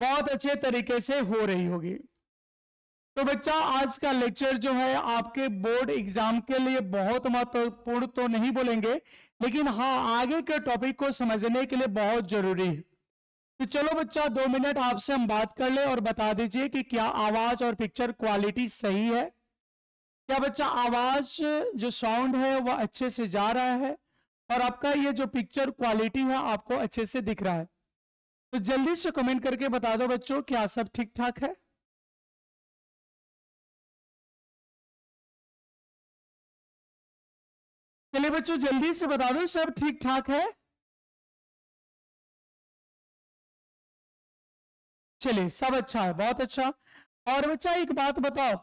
बहुत अच्छे तरीके से हो रही होगी। तो बच्चा आज का लेक्चर जो है आपके बोर्ड एग्जाम के लिए बहुत महत्वपूर्ण तो नहीं बोलेंगे, लेकिन हाँ आगे के टॉपिक को समझने के लिए बहुत जरूरी है। तो चलो बच्चा 2 मिनट आपसे हम बात कर ले और बता दीजिए कि क्या आवाज और पिक्चर क्वालिटी सही है। क्या बच्चा आवाज जो साउंड है वह अच्छे से जा रहा है और आपका ये जो पिक्चर क्वालिटी है आपको अच्छे से दिख रहा है? तो जल्दी से कमेंट करके बता दो बच्चों, क्या सब ठीक ठाक है? चलिए बच्चों जल्दी से बता दो सब ठीक ठाक है। चलिए सब अच्छा है, बहुत अच्छा। और बच्चा एक बात बताओ,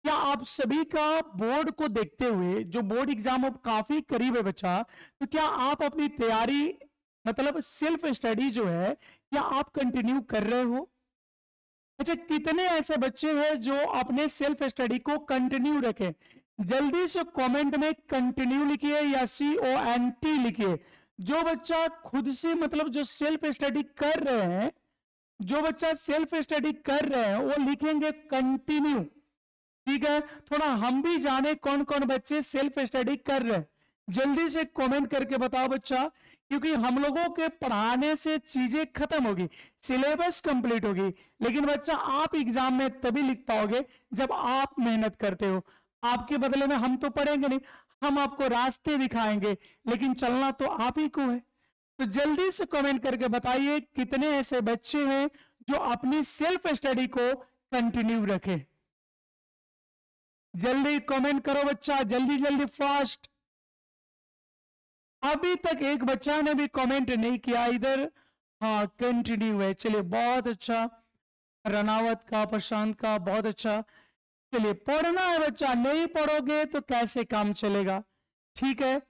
क्या आप सभी का बोर्ड को देखते हुए, जो बोर्ड एग्जाम अब काफी करीब है बच्चा, तो क्या आप अपनी तैयारी मतलब सेल्फ स्टडी जो है क्या आप कंटिन्यू कर रहे हो? अच्छा, कितने ऐसे बच्चे हैं जो अपने सेल्फ स्टडी को कंटिन्यू रखें? जल्दी से कमेंट में कंटिन्यू लिखिए या CONT लिखिए। जो बच्चा खुद से मतलब जो सेल्फ स्टडी कर रहे हैं, जो बच्चा सेल्फ स्टडी कर रहे हैं वो लिखेंगे कंटिन्यू। ठीक है, थोड़ा हम भी जाने कौन कौन बच्चे सेल्फ स्टडी कर रहे हैं। जल्दी से कमेंट करके बताओ बच्चा, क्योंकि हम लोगों के पढ़ाने से चीजें खत्म होगी, सिलेबस कंप्लीट होगी, लेकिन बच्चा आप एग्जाम में तभी लिख पाओगे जब आप मेहनत करते हो। आपके बदले में हम तो पढ़ेंगे नहीं, हम आपको रास्ते दिखाएंगे, लेकिन चलना तो आप ही को है। तो जल्दी से कमेंट करके बताइए कितने ऐसे बच्चे हैं जो अपनी सेल्फ स्टडी को कंटिन्यू रखें। जल्दी कमेंट करो बच्चा, जल्दी जल्दी फास्ट। अभी तक एक बच्चा ने भी कमेंट नहीं किया इधर। हाँ कंटिन्यू है, चलिए बहुत अच्छा। रनावत का, प्रशांत का, बहुत अच्छा। चलिए पढ़ना है बच्चा, नहीं पढ़ोगे तो कैसे काम चलेगा? ठीक है,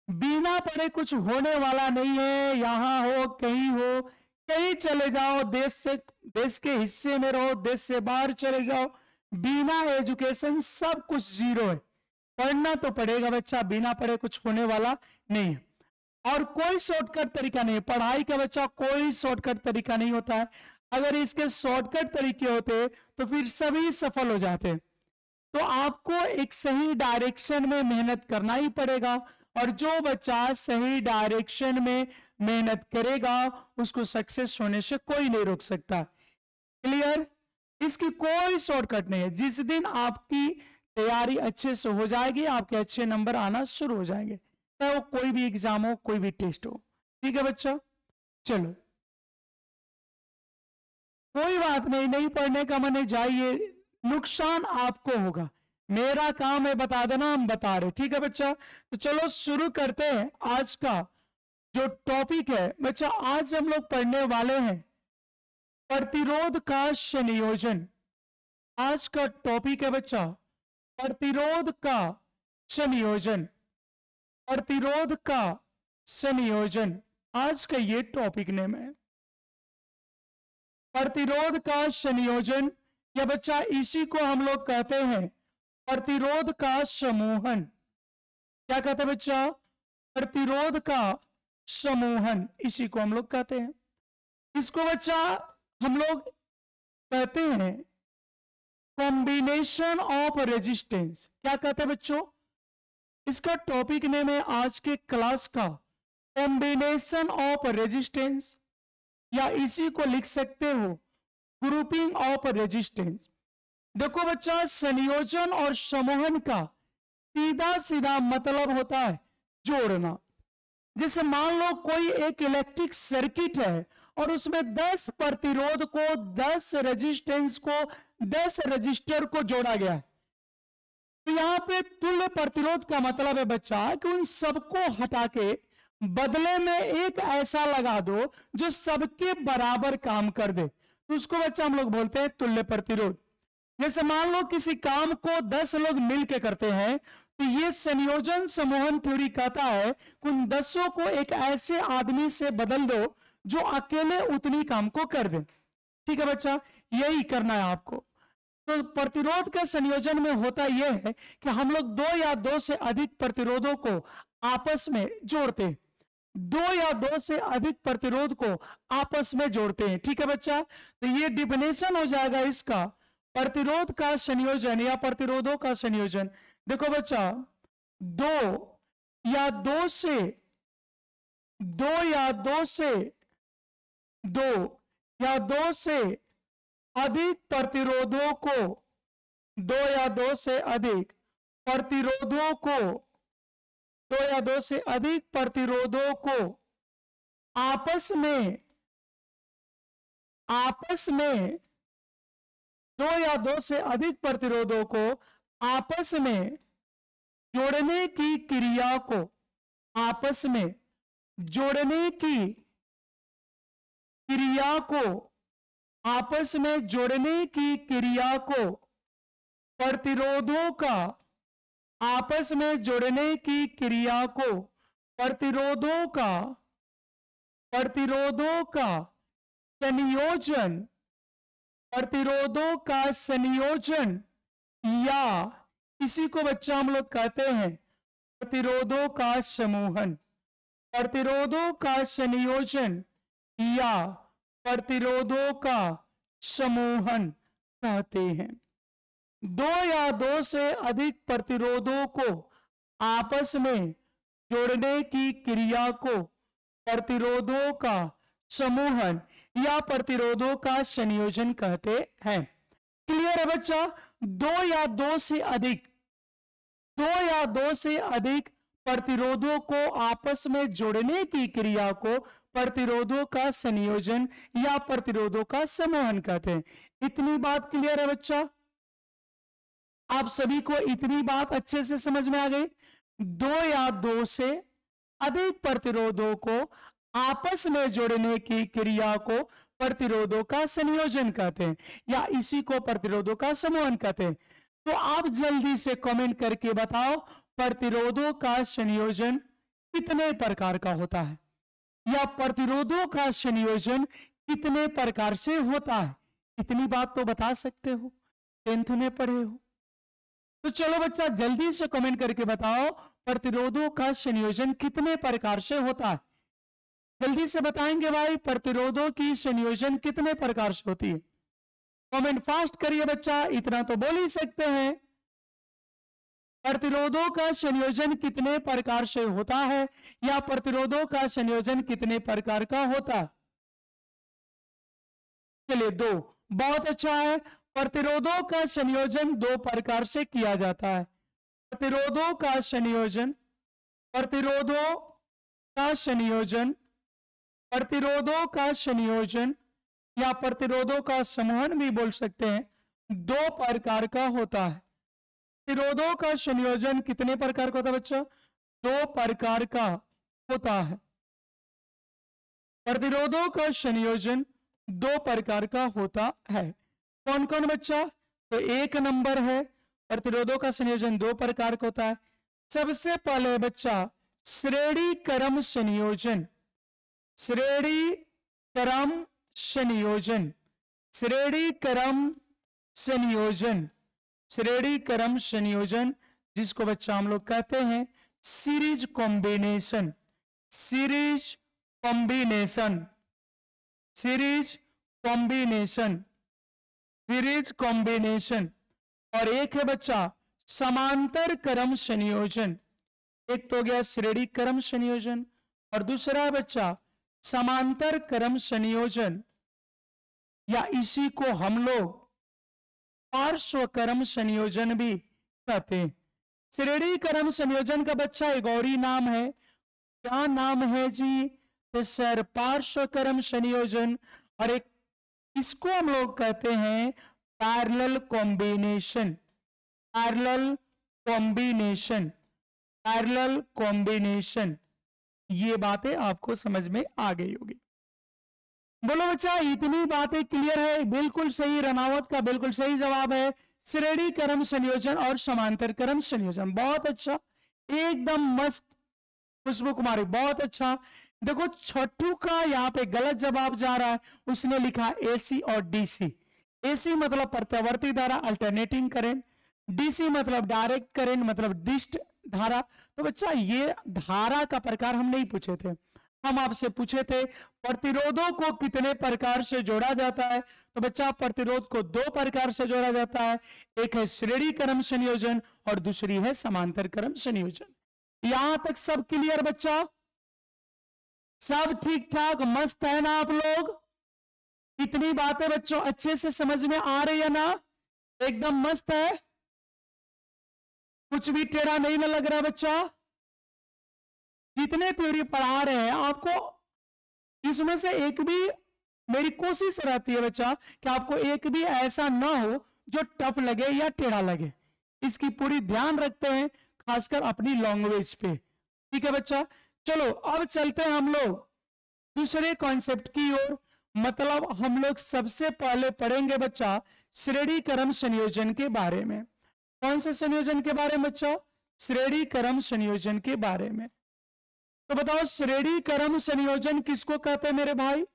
बिना पढ़े कुछ होने वाला नहीं है। यहां हो कहीं चले जाओ, देश के हिस्से में रहो, देश से बाहर चले जाओ, बिना एजुकेशन सब कुछ जीरो है। पढ़ना तो पड़ेगा बच्चा, बिना पढ़े कुछ होने वाला नहीं है। और कोई शॉर्टकट तरीका नहीं है पढ़ाई का बच्चा, कोई शॉर्टकट तरीका नहीं होता है। अगर इसके शॉर्टकट तरीके होते तो फिर सभी सफल हो जाते। तो आपको एक सही डायरेक्शन में मेहनत करना ही पड़ेगा, और जो बच्चा सही डायरेक्शन में मेहनत करेगा उसको सक्सेस होने से कोई नहीं रोक सकता। क्लियर? इसकी कोई शॉर्टकट नहीं है। जिस दिन आपकी तैयारी अच्छे से हो जाएगी, आपके अच्छे नंबर आना शुरू हो जाएंगे, चाहे वो कोई भी एग्जाम हो, कोई भी टेस्ट हो। ठीक है बच्चा, चलो कोई बात नहीं, नहीं पढ़ने का मन है जाइए, नुकसान आपको होगा। मेरा काम है बता देना, हम बता रहे। ठीक है बच्चा, तो चलो शुरू करते हैं आज का जो टॉपिक है बच्चा। आज हम लोग पढ़ने वाले हैं प्रतिरोध का संयोजन। आज का टॉपिक है बच्चा प्रतिरोध का संयोजन। प्रतिरोध का संयोजन आज का ये टॉपिक नेम है, प्रतिरोध का संयोजन। या बच्चा इसी को हम लोग कहते हैं प्रतिरोध का समूहन। क्या कहते हैं बच्चा? प्रतिरोध का समूहन, इसी को हम लोग कहते हैं। इसको बच्चा हम लोग कहते हैं कॉम्बिनेशन ऑफ रेजिस्टेंस। क्या कहते हैं बच्चों? इसका टॉपिक नेम है आज के क्लास का कॉम्बिनेशन ऑफ रेजिस्टेंस, या इसी को लिख सकते हो ग्रुपिंग ऑफ रेजिस्टेंस। देखो बच्चा, संयोजन और समूहन का सीधा सीधा मतलब होता है जोड़ना। जैसे मान लो कोई एक इलेक्ट्रिक सर्किट है और उसमें 10 प्रतिरोध को, 10 रेजिस्टेंस को, 10 रजिस्टर को जोड़ा गया है। तो यहां पे तुल्य प्रतिरोध का मतलब है बच्चा कि उन सबको हटा के बदले में एक ऐसा लगा दो जो सबके बराबर काम कर दे, तो उसको बच्चा हम लोग बोलते हैं तुल्य प्रतिरोध। जैसे मान लो किसी काम को 10 लोग मिलकर करते हैं, तो ये संयोजन समूहन थ्योरी कहता है कि उन 10 को एक ऐसे आदमी से बदल दो जो अकेले उतनी काम को कर दे। ठीक है बच्चा, यही करना है आपको। तो प्रतिरोध के संयोजन में होता यह है कि हम लोग 2 या 2 से अधिक प्रतिरोधों को आपस में जोड़ते हैं। दो या दो से अधिक प्रतिरोध को आपस में जोड़ते हैं। ठीक है बच्चा, तो ये डिफिनेशन हो जाएगा इसका, प्रतिरोध का संयोजन या प्रतिरोधों का संयोजन। देखो बच्चा, दो या दो से दो या दो से दो या दो से अधिक प्रतिरोधों को, दो या दो से अधिक प्रतिरोधों को, दो या दो से अधिक प्रतिरोधों को आपस में दो या दो से अधिक प्रतिरोधों को आपस में जोड़ने की क्रिया को, आपस में जोड़ने की क्रिया को, आपस में जोड़ने की क्रिया को प्रतिरोधों का, आपस में जोड़ने की क्रिया को प्रतिरोधों का संयोजन, प्रतिरोधों का संयोजन, या इसी को बच्चा हम लोग कहते हैं प्रतिरोधों का समूहन, प्रतिरोधों का संयोजन या प्रतिरोधों का समूहन कहते हैं। दो या दो से अधिक प्रतिरोधों को आपस में जोड़ने की क्रिया को प्रतिरोधों का समूहन या प्रतिरोधों का संयोजन कहते हैं। क्लियर है बच्चा? दो या दो से अधिक प्रतिरोधों को आपस में जोड़ने की क्रिया को प्रतिरोधों का संयोजन या प्रतिरोधों का समूहन कहते हैं। इतनी बात क्लियर है बच्चा? आप सभी को इतनी बात अच्छे से समझ में आ गई? दो या दो से अधिक प्रतिरोधों को आपस में जोड़ने की क्रिया को प्रतिरोधों का संयोजन कहते हैं या इसी को प्रतिरोधों का समूहन कहते हैं। तो आप जल्दी से कमेंट करके बताओ, प्रतिरोधों का संयोजन कितने प्रकार का होता है या प्रतिरोधों का संयोजन कितने प्रकार से होता है? इतनी बात तो बता सकते हो, 10th में पढ़े हो। तो चलो बच्चा जल्दी से कमेंट करके बताओ, प्रतिरोधों का संयोजन कितने प्रकार से होता है? जल्दी से बताएंगे भाई, प्रतिरोधों की संयोजन कितने प्रकार से होती है? कमेंट फास्ट करिए बच्चा, इतना तो बोल ही सकते हैं। प्रतिरोधों का संयोजन कितने प्रकार से होता है या प्रतिरोधों का संयोजन कितने प्रकार का होता है? चलिए दो, बहुत अच्छा है। प्रतिरोधों का संयोजन दो प्रकार से किया जाता है। प्रतिरोधों का संयोजन, प्रतिरोधों का संयोजन, प्रतिरोधों का संयोजन या प्रतिरोधों का समूहन भी बोल सकते हैं, दो प्रकार का होता है। प्रतिरोधों का संयोजन कितने प्रकार का होता है बच्चा? दो प्रकार का होता है। प्रतिरोधों का संयोजन दो प्रकार का होता है। कौन कौन बच्चा? तो एक नंबर है प्रतिरोधों का संयोजन दो प्रकार का होता है। सबसे पहले बच्चा श्रेणी क्रम संयोजन, श्रेणी क्रम संयोजन, श्रेणी क्रम संयोजन, श्रेणी क्रम संयोजन जिसको बच्चा हम लोग कहते हैं series combination, series combination, series combination, series combination. और एक है बच्चा समांतर क्रम संयोजन। एक तो हो गया श्रेणी क्रम संयोजन और दूसरा है बच्चा समांतर क्रम संयोजन या इसी को हम लोग पार्श्व क्रम संयोजन भी कहते हैं। श्रेणी क्रम संयोजन का बच्चा एक और ही नाम है, क्या नाम है जी? तो सर पार्श्व क्रम संयोजन। और एक इसको हम लोग कहते हैं parallel combination, parallel combination, parallel combination. ये बातें आपको समझ में आ गई होगी। बोलो बच्चा इतनी बातें क्लियर है? बिल्कुल सही, रनावत का बिल्कुल सही जवाब है श्रेणी क्रम संयोजन और समांतर क्रम संयोजन। बहुत अच्छा, एकदम मस्त खुशबू कुमारी, बहुत अच्छा। देखो छठू का यहाँ पे गलत जवाब जा रहा है, उसने लिखा एसी और डीसी। एसी मतलब प्रत्यावर्ती धारा अल्टरनेटिंग करंट, डीसी मतलब डायरेक्ट करंट मतलब डिस्ट धारा। तो बच्चा ये धारा का प्रकार हम नहीं पूछे थे, हम आपसे पूछे थे प्रतिरोधों को कितने प्रकार से जोड़ा जाता है, तो बच्चा प्रतिरोध को दो प्रकार से जोड़ा जाता है, एक है श्रेणी क्रम संयोजन और दूसरी है समांतर क्रम संयोजन। यहां तक सब क्लियर बच्चा? सब ठीक ठाक मस्त है ना आप लोग? इतनी बातें बच्चों अच्छे से समझ में आ रही है ना? एकदम मस्त है, कुछ भी टेढ़ा नहीं ना लग रहा बच्चा? जितने थ्योरी पढ़ा रहे हैं आपको इसमें से एक भी, मेरी कोशिश रहती है बच्चा कि आपको एक भी ऐसा ना हो जो टफ लगे या टेढ़ा लगे, इसकी पूरी ध्यान रखते हैं खासकर अपनी लैंग्वेज पे। ठीक है बच्चा, चलो अब चलते हैं हम लोग दूसरे कॉन्सेप्ट की ओर। मतलब हम लोग सबसे पहले पढ़ेंगे बच्चा श्रेणी क्रम संयोजन के बारे में। कौन से संयोजन के बारे में बच्चा? श्रेणी क्रम संयोजन के बारे में। तो बताओ श्रेणी क्रम संयोजन किसको कहते हैं मेरे भाई?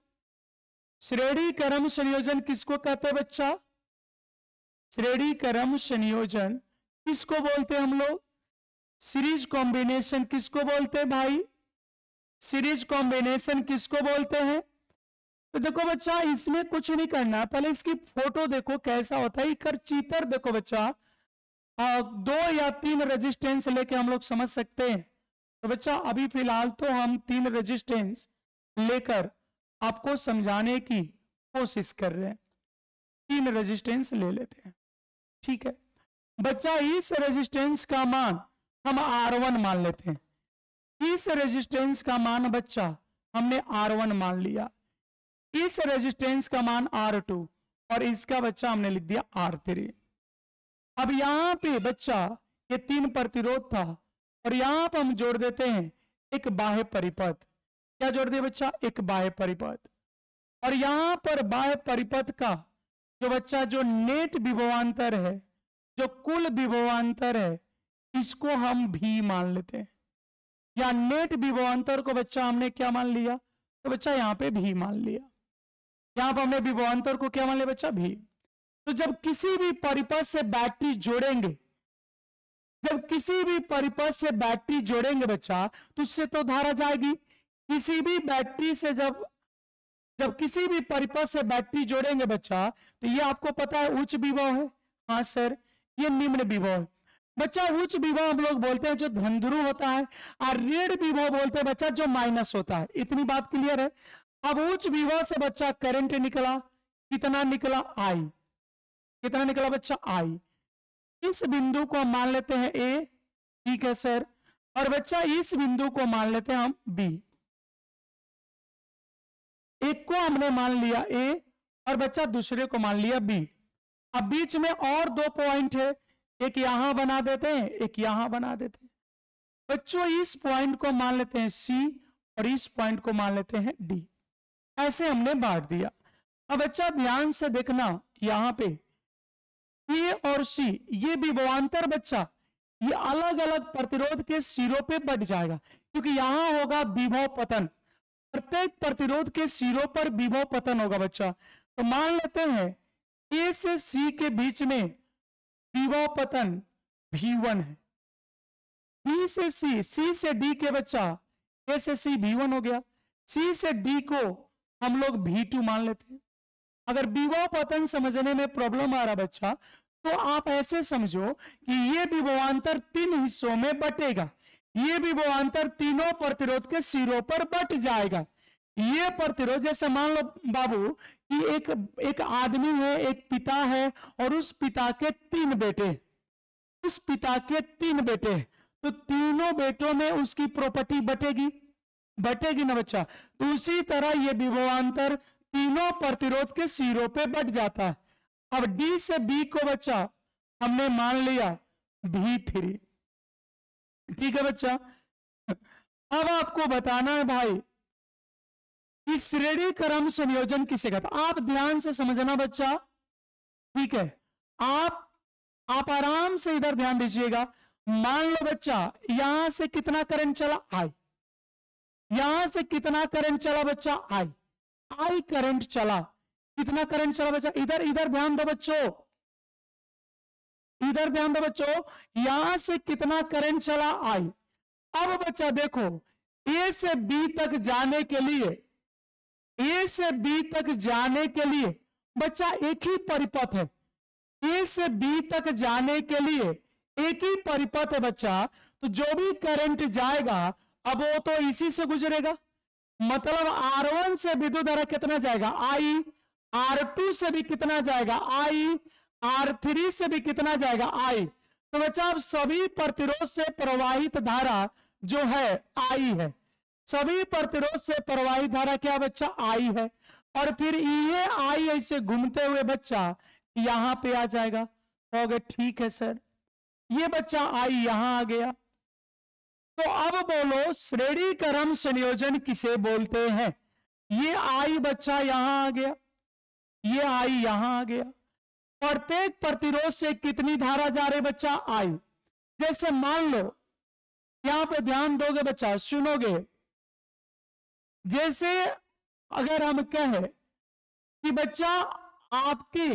श्रेणी क्रम संयोजन किसको कहते हैं बच्चा? श्रेणी क्रम संयोजन किसको बोलते हैं हम लोग? सीरीज कॉम्बिनेशन किसको बोलते हैं भाई? सीरीज कॉम्बिनेशन किसको बोलते हैं? तो देखो बच्चा इसमें कुछ नहीं करना, पहले इसकी फोटो देखो कैसा होता है। कर चीतर देखो बच्चा, 2 या 3 रेजिस्टेंस लेके हम लोग समझ सकते हैं। तो बच्चा अभी फिलहाल तो हम 3 रेजिस्टेंस लेकर आपको समझाने की कोशिश कर रहे हैं। 3 रेजिस्टेंस ले लेते हैं, ठीक है बच्चा। इस रेजिस्टेंस का मान हम R1 मान लेते हैं। इस रेजिस्टेंस का मान बच्चा हमने R1 मान लिया, इस रेजिस्टेंस का मान R2 और इसका बच्चा हमने लिख दिया R3। अब यहां पे बच्चा ये 3 प्रतिरोध था और यहां पर हम जोड़ देते हैं एक बाह्य परिपथ। क्या जोड़ दिया बच्चा? एक बाह्य परिपथ। और यहां पर बाह्य परिपथ का जो बच्चा जो नेट विभवांतर है, जो कुल विभवांतर है, इसको हम भी मान लेते हैं। या नेट विभवांतर को बच्चा हमने क्या मान लिया? तो बच्चा यहां पे भी मान लिया। यहां पर हमने विभवांतर को क्या मान लिया बच्चा? भी। तो जब किसी भी परिपथ से बैटरी जोड़ेंगे, जब किसी भी परिपथ से बैटरी जोड़ेंगे बच्चा, तो उससे तो धारा जाएगी। किसी भी बैटरी से जब किसी भी परिपथ से बैटरी जोड़ेंगे बच्चा, तो ये आपको पता है उच्च विभव है। हाँ सर, ये निम्न विभव है बच्चा। उच्च विभव हम लोग बोलते हैं जो धनध्रुव होता है, और ऋण विभव बोलते हैं बच्चा जो माइनस होता है। इतनी बात क्लियर है? अब उच्च विभव से बच्चा करंट निकला, कितना निकला? आई। कितना निकला बच्चा? आई। इस बिंदु को हम मान लेते हैं ए, ठीक है सर। और बच्चा इस बिंदु को मान लेते हैं हम बी। एक को हमने मान लिया ए और बच्चा दूसरे को मान लिया बी। अब बीच में और 2 पॉइंट है, एक यहां बना देते हैं, एक यहां बना देते हैं बच्चों। इस पॉइंट को मान लेते हैं सी और इस पॉइंट को मान लेते हैं डी। ऐसे हमने बांट दिया। अब बच्चा ध्यान से देखना, यहां पे ए और सी ये विभवांतर बच्चा ये अलग अलग प्रतिरोध के सिरों पे बट जाएगा, क्योंकि यहां होगा विभव पतन। प्रत्येक प्रतिरोध के सिरों पर विभव पतन होगा बच्चा। तो मान लेते हैं ए से सी के बीच में विभव पतन V1 है। बी से सी से डी के बच्चा ए से सी V1 हो गया, सी से डी को हम लोग V2 मान लेते हैं। अगर विभव पतन समझने में प्रॉब्लम आ रहा बच्चा, तो आप ऐसे समझो कि ये विभवांतर 3 हिस्सों में बटेगा। ये विभवांतर तीनों प्रतिरोध के सिरों पर बट जाएगा। ये प्रतिरोध जैसे मान लो बाबू कि एक आदमी है, एक पिता है और उस पिता के 3 बेटे, उस पिता के 3 बेटे, तो तीनों बेटों में उसकी प्रॉपर्टी बटेगी ना बच्चा। तो उसी तरह ये विभवांतर तीनों प्रतिरोध के सिरों पे बट जाता है। अब डी से बी को बच्चा हमने मान लिया V3, ठीक है बच्चा। अब आपको बताना है भाई कि श्रेणी क्रम संयोजन किसे कहता है। आप ध्यान से समझना बच्चा, ठीक है। आप आराम से इधर ध्यान दीजिएगा। मान लो बच्चा यहां से कितना करंट चला? आई। यहां से कितना करंट चला बच्चा? आई करंट चला। कितना करंट चला बच्चा? इधर ध्यान दो बच्चों, इधर ध्यान दो बच्चों। यहां से कितना करंट चला? आई। अब बच्चा देखो ए से बी तक जाने के लिए, ए से बी तक जाने के लिए बच्चा एक ही परिपथ है। ए से बी तक जाने के लिए एक ही परिपथ है बच्चा। तो जो भी करंट जाएगा अब वो तो इसी से गुजरेगा। मतलब R1 से विद्युत धारा कितना जाएगा, I, R2 से भी कितना जाएगा, I, R3 से भी कितना जाएगा, I। तो बच्चा अब सभी प्रतिरोध से प्रवाहित धारा जो है I है, सभी प्रतिरोध से प्रवाहित धारा क्या बच्चा, I है। और फिर ये I ऐसे घूमते हुए बच्चा यहां पे आ जाएगा। हो गया, ठीक है सर, ये बच्चा I यहां आ गया। तो अब बोलो श्रेणी क्रम संयोजन किसे बोलते हैं। ये I बच्चा यहां आ गया, ये I यहां आ गया। प्रत्येक प्रतिरोध से कितनी धारा जा रही बच्चा, I। जैसे मान लो, यहां पे ध्यान दोगे बच्चा, सुनोगे। जैसे अगर हम कहें कि बच्चा आपके,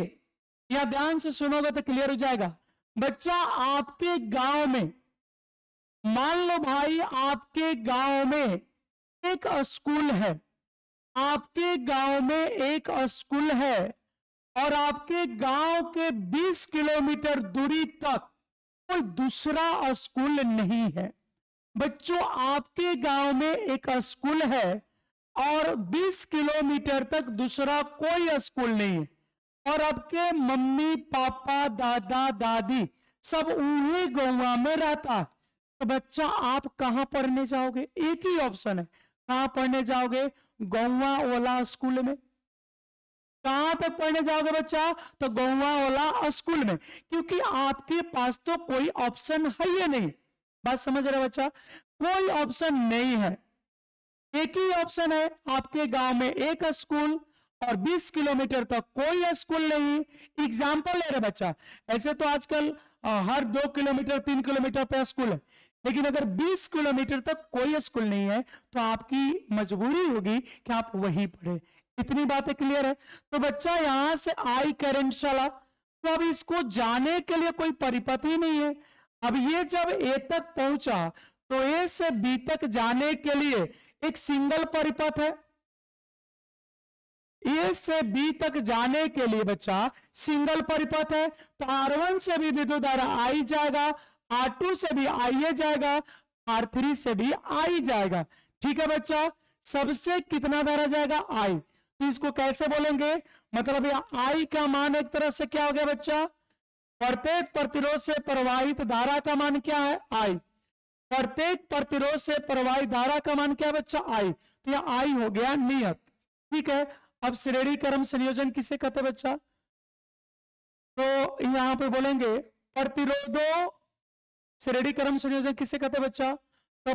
या ध्यान से सुनोगे तो क्लियर हो जाएगा। बच्चा आपके गांव में, मान लो भाई आपके गांव में एक स्कूल है, आपके गांव में एक स्कूल है और आपके गांव के 20 किलोमीटर दूरी तक कोई दूसरा स्कूल नहीं है। बच्चों आपके गांव में एक स्कूल है और 20 किलोमीटर तक दूसरा कोई स्कूल नहीं है, और आपके मम्मी पापा दादा दादी सब उन्हीं गौवा में रहता है। तो बच्चा आप कहां पढ़ने जाओगे, एक ही ऑप्शन है, कहां पढ़ने जाओगे, गौवा वाला स्कूल में। कहां तक पढ़ने जाओगे बच्चा, तो गौवा वाला स्कूल में, क्योंकि आपके पास तो कोई ऑप्शन है ही नहीं। बात समझ रहे बच्चा, कोई ऑप्शन नहीं है, एक ही ऑप्शन है। आपके गांव में एक स्कूल और 20 किलोमीटर तक कोई स्कूल नहीं। एग्जाम्पल ले रहे बच्चा, ऐसे तो आजकल हर 2 किलोमीटर 3 किलोमीटर पे स्कूल है, लेकिन अगर 20 किलोमीटर तक कोई स्कूल नहीं है तो आपकी मजबूरी होगी कि आप वहीं पढ़े। इतनी बातें क्लियर है। तो बच्चा यहां से I करंट चला, तो अब इसको जाने के लिए कोई परिपथ ही नहीं है। अब ये जब A तक पहुंचा तो A से B तक जाने के लिए एक सिंगल परिपथ है। A से B तक जाने के लिए बच्चा सिंगल परिपथ है। तो R1 से भी विद्युत धारा I जाएगा, R2 से भी I जाएगा, R3 से भी I जाएगा। ठीक है बच्चा, सबसे कितना धारा जाएगा, I। तो इसको कैसे बोलेंगे, मतलब I का मान एक तरह से क्या हो गया बच्चा, प्रत्येक प्रतिरोध से प्रवाहित धारा का मान क्या है, I। प्रत्येक प्रतिरोध से प्रवाहित धारा का मान क्या है बच्चा, I। तो यह I हो गया नियत। ठीक है, अब श्रेणी क्रम संयोजन किसे कहते हैं बच्चा, तो यहां पे बोलेंगे प्रतिरोधों, श्रेणी क्रम संयोजन किसे कहते हैं बच्चा, तो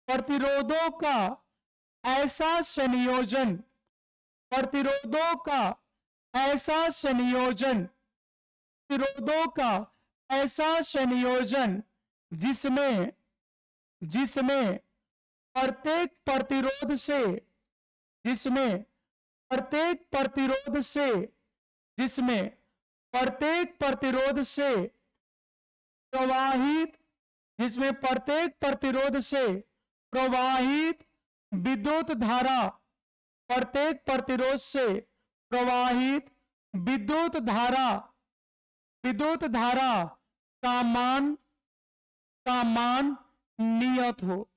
प्रतिरोधों का ऐसा संयोजन, प्रतिरोधों का ऐसा संयोजन, प्रतिरोधों का ऐसा संयोजन जिसमें प्रत्येक प्रतिरोध से, जिसमें प्रत्येक प्रतिरोध से, जिसमें प्रत्येक प्रतिरोध से प्रवाहित, जिसमें प्रत्येक प्रतिरोध से प्रवाहित विद्युत धारा, प्रत्येक प्रतिरोध से प्रवाहित विद्युत धारा का मान नियत हो।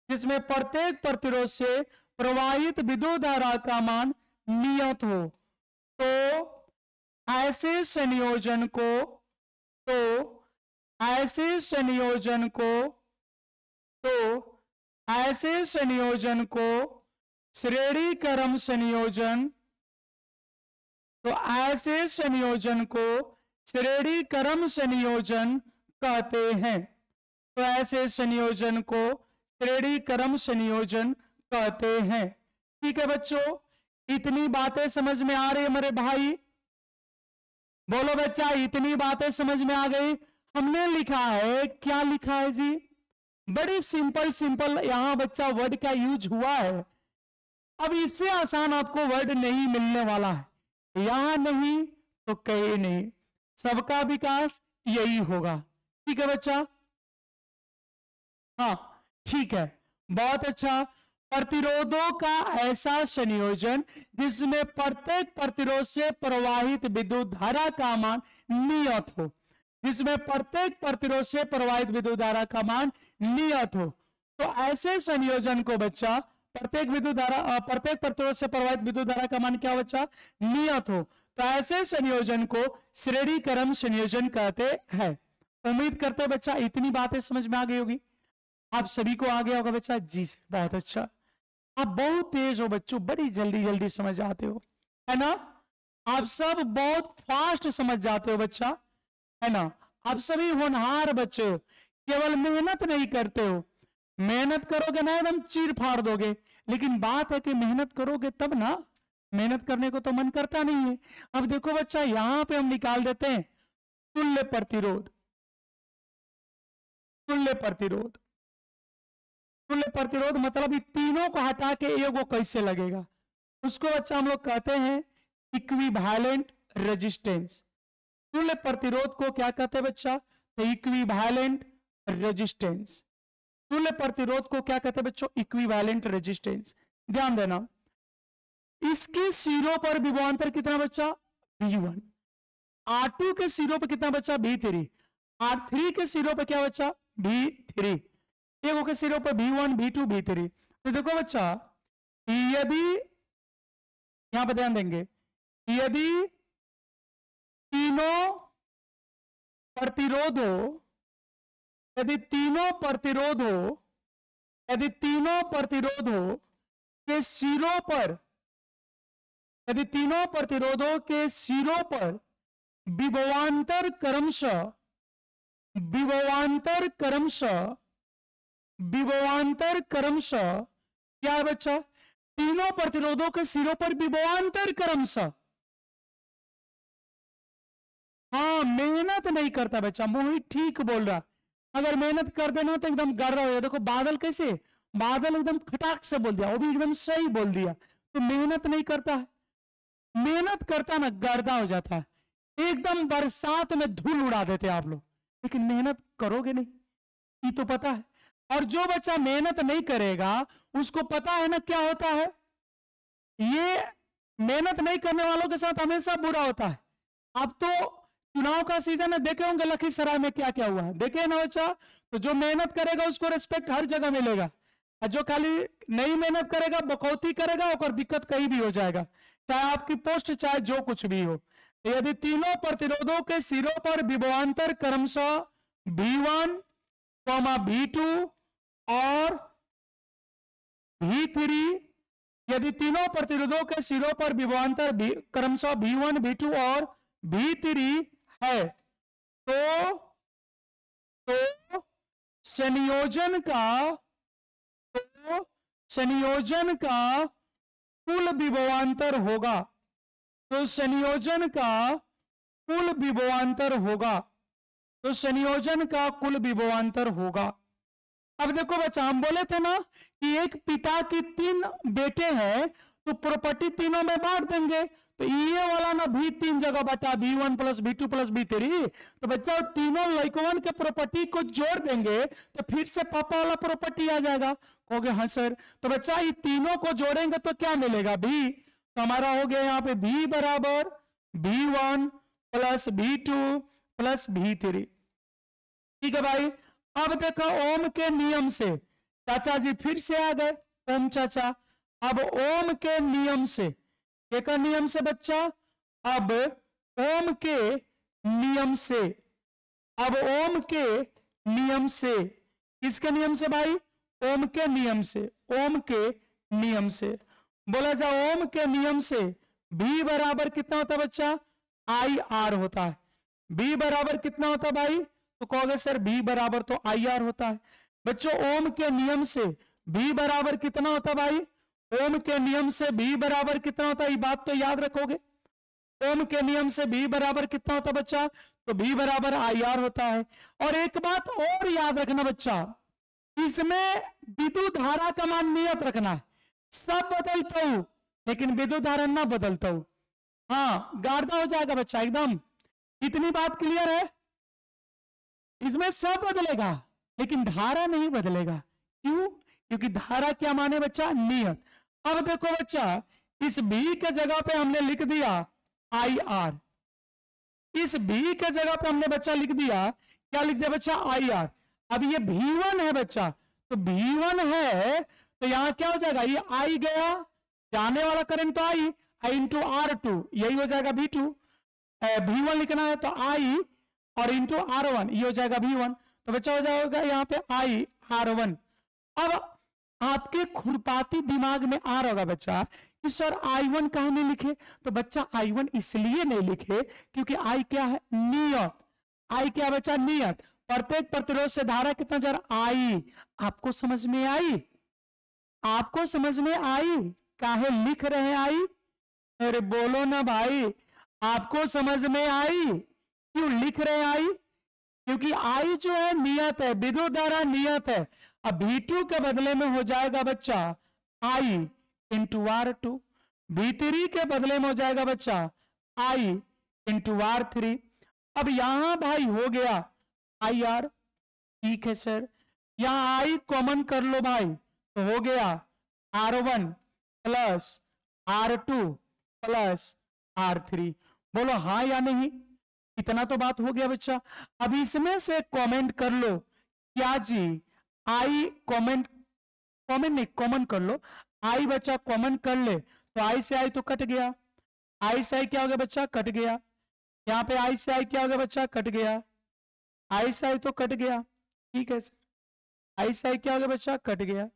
जिसमें प्रत्येक प्रतिरोध से प्रवाहित विद्युत धारा का मान नियत हो। तो ऐसे संयोजन को श्रेणी क्रम संयोजन, तो ऐसे संयोजन को श्रेणी क्रम संयोजन कहते हैं। तो ऐसे संयोजन को श्रेणी क्रम संयोजन कहते हैं। ठीक है बच्चों, इतनी बातें समझ में आ रही है मेरे भाई, बोलो बच्चा, इतनी बातें समझ में आ गई। हमने लिखा है, क्या लिखा है जी, बड़ी सिंपल यहां बच्चा वर्ड का यूज हुआ है। अब इससे आसान आपको वर्ड नहीं मिलने वाला है, यहां नहीं तो कहीं नहीं, सबका विकास यही होगा। ठीक है बच्चा। हाँ ठीक है, बहुत अच्छा। प्रतिरोधों का ऐसा संयोजन जिसमें प्रत्येक प्रतिरोध से प्रवाहित विद्युत धारा का मान नियत हो, जिसमें प्रत्येक प्रतिरोध से प्रवाहित विद्युत धारा का मान नियत हो। तो ऐसे संयोजन को बच्चा प्रत्येक विद्युत धारा प्रत्येक प्रतिरोध से प्रवाहित विद्युत धारा का मान क्या बच्चा नियत हो, तो ऐसे संयोजन को श्रेणी क्रम संयोजन कहते हैं। उम्मीद करते बच्चा इतनी बातें समझ में आ गई होगी, आप सभी को आ गया होगा बच्चा। जी सर बहुत अच्छा, आप बहुत तेज हो बच्चों, बड़ी जल्दी जल्दी समझ जाते हो, है ना। आप सब बहुत फास्ट समझ जाते हो बच्चा, है ना। आप सभी होनहार बच्चे हो, केवल मेहनत नहीं करते हो। मेहनत करोगे ना एकदम चीर फाड़ दोगे, लेकिन बात है कि मेहनत करोगे तब ना, मेहनत करने को तो मन करता नहीं है। अब देखो बच्चा यहां पे हम निकाल देते हैं तुल्य प्रतिरोध, तुल्य प्रतिरोध, तुल्य प्रतिरोध मतलब ये तीनों को हटा के एगो कैसे लगेगा, उसको बच्चा हम लोग कहते हैं इक्विवेलेंट रेजिस्टेंस। तुल्य प्रतिरोध को क्या कहते हैं बच्चा, तो इक्विवेलेंट रेजिस्टेंस। तुल्य प्रतिरोध को क्या कहते हैं बच्चों, इक्विवेलेंट रेजिस्टेंस। ध्यान देना, इसके सिरों पर विभवांतर कितना बच्चा V1, R2 के सिरों पर कितना बच्चा V3, R3 के सिरों पर क्या बच्चा V3, एक के सिरों पर V1 V2 V3। तो देखो बच्चा यदि यहां पर ध्यान देंगे, यदि तीनों प्रतिरोध हो, यदि तीनों प्रतिरोध हो, यदि तीनों प्रतिरोध हो के सिरों पर, यदि तीनों प्रतिरोधों के सिरों पर विभवांतर क्रमशः, विभवांतर क्रमशः, विभवांतर क्रमशः क्या है बच्चा, तीनों प्रतिरोधों के सिरों पर विभवांतर क्रमशः। हाँ मेहनत नहीं करता बच्चा, मोहित ठीक बोल रहा, अगर मेहनत कर देना तो एकदम गर्रा हो जाए। देखो बादल कैसे, बादल एकदम खटाक से बोल दिया, वो भी एकदम सही बोल दिया। तो मेहनत नहीं करता है, मेहनत करता ना गर्दा हो जाता है, एकदम बरसात में धूल उड़ा देते आप लोग, लेकिन मेहनत करोगे नहीं, ये तो पता है। और जो बच्चा मेहनत नहीं करेगा उसको पता है ना क्या होता है, ये मेहनत नहीं करने वालों के साथ हमेशा बुरा होता है। अब तो चुनाव का सीजन है, देखे होंगे लखीसराय में क्या क्या हुआ है, देखे ना बच्चा। तो जो मेहनत करेगा उसको रिस्पेक्ट हर जगह मिलेगा, और जो खाली नहीं मेहनत करेगा, बकौती करेगा, और दिक्कत कहीं भी हो जाएगा, चाहे आपकी पोस्ट चाहे जो कुछ भी हो। यदि तीनों प्रतिरोधों के सिरों पर विभवांतर क्रमशः V1, V2 और V3, यदि तीनों प्रतिरोधों के सिरों पर विभवांतर क्रमशः V1, V2 और V3 है, तो संयोजन का कुल विभवांतर होगा, तो संयोजन का कुल विभवांतर होगा, तो संयोजन का कुल विभवांतर होगा। अब देखो बच्चा हम बोले थे ना कि एक पिता की 3 बेटे हैं, तो प्रॉपर्टी तीनों में बांट देंगे, तो ये वाला ना भी 3 जगह बटा, V1 plus V2 plus V3। तो बच्चा तीनों लड़कों के प्रॉपर्टी को जोड़ देंगे तो फिर से पापा वाला प्रॉपर्टी आ जाएगा। कहोगे हाँ सर, तो बच्चा ये तीनों को जोड़ेंगे तो क्या मिलेगा V, तो हमारा हो गया यहाँ पे V बराबर V1 plus V2 plus V3। ठीक है भाई। अब देखो ओम के नियम से, चाचा जी फिर से आ गए ओम चाचा। अब ओम के नियम से, एक नियम से बच्चा, अब ओम के नियम से, अब ओम के नियम से, किसके नियम से भाई, ओम के नियम से, ओम के नियम से बोला जाए, ओम के नियम से V बराबर कितना होता है बच्चा, IR होता है। V बराबर कितना होता है भाई, तो कहोगे सर V बराबर तो IR होता है। बच्चों ओम के नियम से V बराबर कितना होता है भाई, ओम के नियम से V बराबर कितना होता है, ये बात तो याद रखोगे। ओम के नियम से V बराबर कितना होता है बच्चा, तो V बराबर IR होता है। और एक बात और याद रखना बच्चा, इसमें विद्युत धारा का मान नियत रखना है, सब बदलता हूं लेकिन विद्युत धारा ना बदलता हूं। हाँ गाढ़ा हो जाएगा बच्चा एकदम, इतनी बात क्लियर है, इसमें सब बदलेगा लेकिन धारा नहीं बदलेगा। क्यों? क्योंकि धारा क्या माने बच्चा? नियत। अब देखो बच्चा, इस बी के जगह पे हमने लिख दिया आई आर, इस बी के जगह पे हमने बच्चा लिख दिया, क्या लिख दिया बच्चा? I R. अब ये V1 है बच्चा, तो V1 है तो यहां क्या हो जाएगा? ये आई गया, जाने वाला करंट तो आई इंटू R2, यही हो जाएगा V2। V1 लिखना है तो आई और इंटू R1, ये हो जाएगा V1। तो बच्चा हो जाएगा यहाँ पे आई R1। अब आपके खुरपाती दिमाग में आ रहा होगा बच्चा कि सर I1 कहां नहीं लिखे? तो बच्चा I1 इसलिए नहीं लिखे क्योंकि I क्या है? नियत। I क्या बच्चा? नियत। प्रत्येक प्रतिरोध से धारा कितना जा रहा? I। आपको समझ में आई? आपको समझ में आई? काहे लिख रहे हैं आई? अरे बोलो ना भाई, आपको समझ में आई? क्यों लिख रहे हैं आई? क्योंकि आई जो है नियत है, विद्युत धारा नियत है। अब V2 के बदले में हो जाएगा बच्चा I इंटू R2, V3 के बदले में हो जाएगा बच्चा I इंटू R3। अब यहां भाई हो गया IR, ठीक है सर। यहां I कॉमन कर लो भाई, तो हो गया R1 plus R2 plus R3। बोलो हाँ या नहीं? इतना तो बात हो गया बच्चा। अब इसमें से कमेंट कर लो, क्या जी? आई कमेंट नहीं, कॉमन कर लो। आई बच्चा कॉमन कर ले तो आई से आई तो कट गया, आई से आई क्या हो गया बच्चा? कट गया। यहाँ पे आई से आई क्या हो गया बच्चा? कट गया। आई से आई तो कट गया, ठीक है सर। आई से आई क्या हो गया बच्चा? कट गया।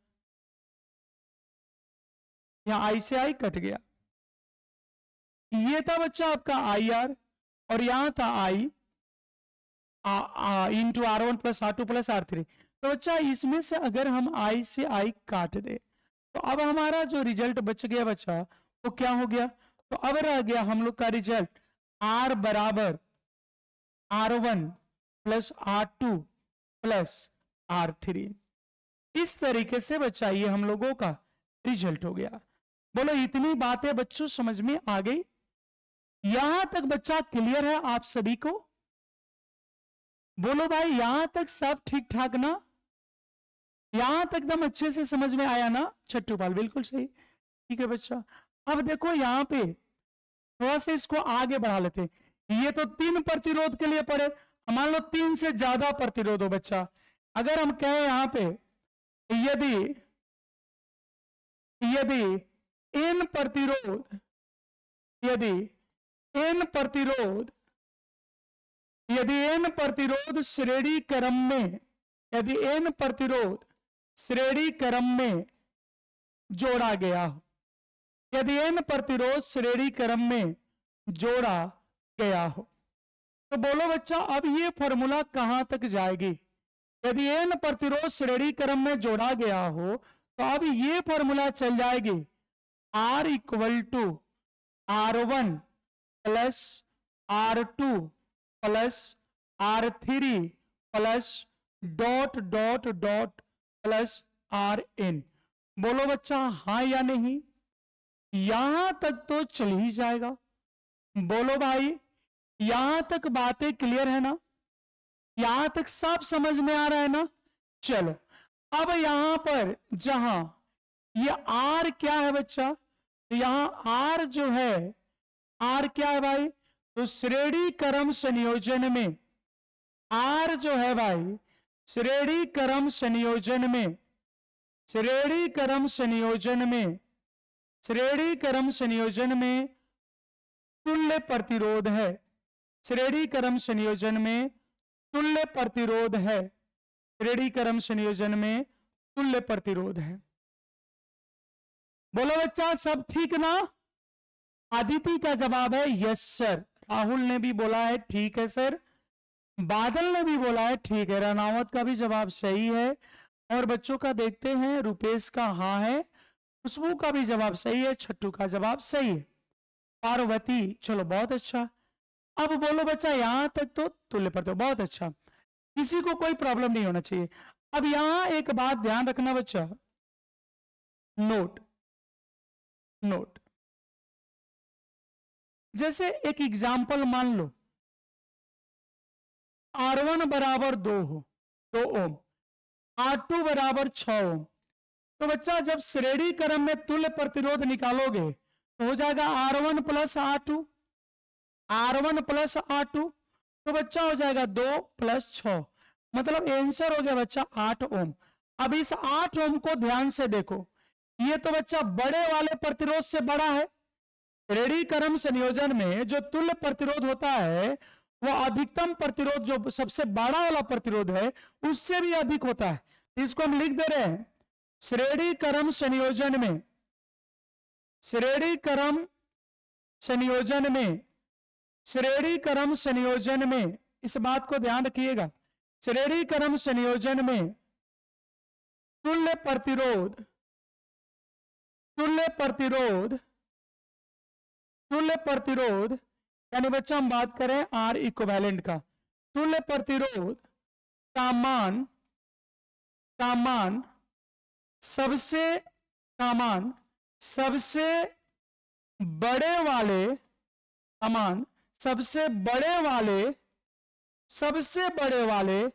यहाँ आई से आई कट गया। ये था बच्चा आपका आई आर, और यहां था आई into R1 plus R2 plus R3। तो बच्चा इसमें से अगर हम आई से आई काट दे तो अब हमारा जो रिजल्ट बच गया बच्चा वो क्या हो गया? तो अब रह गया हम लोग का रिजल्ट R बराबर R1 plus R2 plus R3। इस तरीके से बच्चा ये हम लोगों का रिजल्ट हो गया। बोलो इतनी बातें बच्चों समझ में आ गई? यहां तक बच्चा क्लियर है आप सभी को? बोलो भाई यहां तक सब ठीक ठाक ना? यहां तक एकदम अच्छे से समझ में आया ना? छट्टू पाल बिल्कुल सही, ठीक है बच्चा। अब देखो यहां पे थोड़ा सा इसको आगे बढ़ा लेते। ये तो 3 प्रतिरोध के लिए पड़े, मान लो 3 से ज्यादा प्रतिरोध हो बच्चा। अगर हम कहें यहां पे यदि यदि n प्रतिरोध यदि n प्रतिरोध श्रेणी क्रम में यदि n प्रतिरोध श्रेणी क्रम में जोड़ा गया हो, यदि n प्रतिरोध श्रेणी क्रम में जोड़ा गया हो, तो बोलो बच्चा अब ये फॉर्मूला कहां तक जाएगी? यदि n प्रतिरोध श्रेणी क्रम में जोड़ा गया हो तो अब ये फॉर्मूला चल जाएगी R equal to R1 plus R2 plus R3 plus dot dot dot plus RN। बोलो बच्चा हाँ या नहीं? यहां तक तो चल ही जाएगा। बोलो भाई यहां तक बातें क्लियर है ना? यहां तक सब समझ में आ रहा है ना? चलो अब यहां पर जहां ये R क्या है बच्चा? तो यहां R जो है, R क्या है भाई? तो श्रेणी क्रम संयोजन में R जो है भाई, श्रेणी क्रम संयोजन में तुल्य प्रतिरोध है। श्रेणी क्रम संयोजन में तुल्य प्रतिरोध है। श्रेणी क्रम संयोजन में तुल्य प्रतिरोध है। बोलो बच्चा सब ठीक ना? आदिति का जवाब है यस सर। राहुल ने भी बोला है ठीक है सर। बादल ने भी बोला है ठीक है। रनावत का भी जवाब सही है। और बच्चों का देखते हैं, रुपेश का हाँ है, खुशबू का भी जवाब सही है, छट्टू का जवाब सही है, पार्वती चलो बहुत अच्छा। अब बोलो बच्चा यहां तक तो तुल्य प्रतिरोध, बहुत अच्छा, किसी को कोई प्रॉब्लम नहीं होना चाहिए। अब यहां एक बात ध्यान रखना बच्चा, नोट जैसे एक एग्जाम्पल मान लो R1 बराबर 2 ओम, R2 बराबर 6 ओम। तो बच्चा जब श्रेणी क्रम में तुल्य प्रतिरोध निकालोगे तो हो जाएगा R1 plus R2, R1 plus R2, तो बच्चा हो जाएगा 2 प्लस 6, मतलब आंसर हो गया बच्चा 8 ओम। अब इस 8 ओम को ध्यान से देखो, ये तो बच्चा बड़े वाले प्रतिरोध से बड़ा है। श्रेणी क्रम संयोजन में जो तुल्य प्रतिरोध होता है वो अधिकतम प्रतिरोध जो सबसे बड़ा वाला प्रतिरोध है उससे भी अधिक होता है। इसको हम लिख दे रहे हैं श्रेणी क्रम संयोजन में, श्रेणी क्रम संयोजन में, श्रेणी क्रम संयोजन में, इस बात को ध्यान रखिएगा, श्रेणी क्रम संयोजन में तुल्य प्रतिरोध, तुल्य प्रतिरोध, तुल्य प्रतिरोध यानी बच्चा हम बात करें आर इक्विवेलेंट का, तुल्य प्रतिरोध का मान, का मान सबसे, का मान सबसे बड़े वाले, का मान सबसे बड़े वाले, सबसे बड़े वाले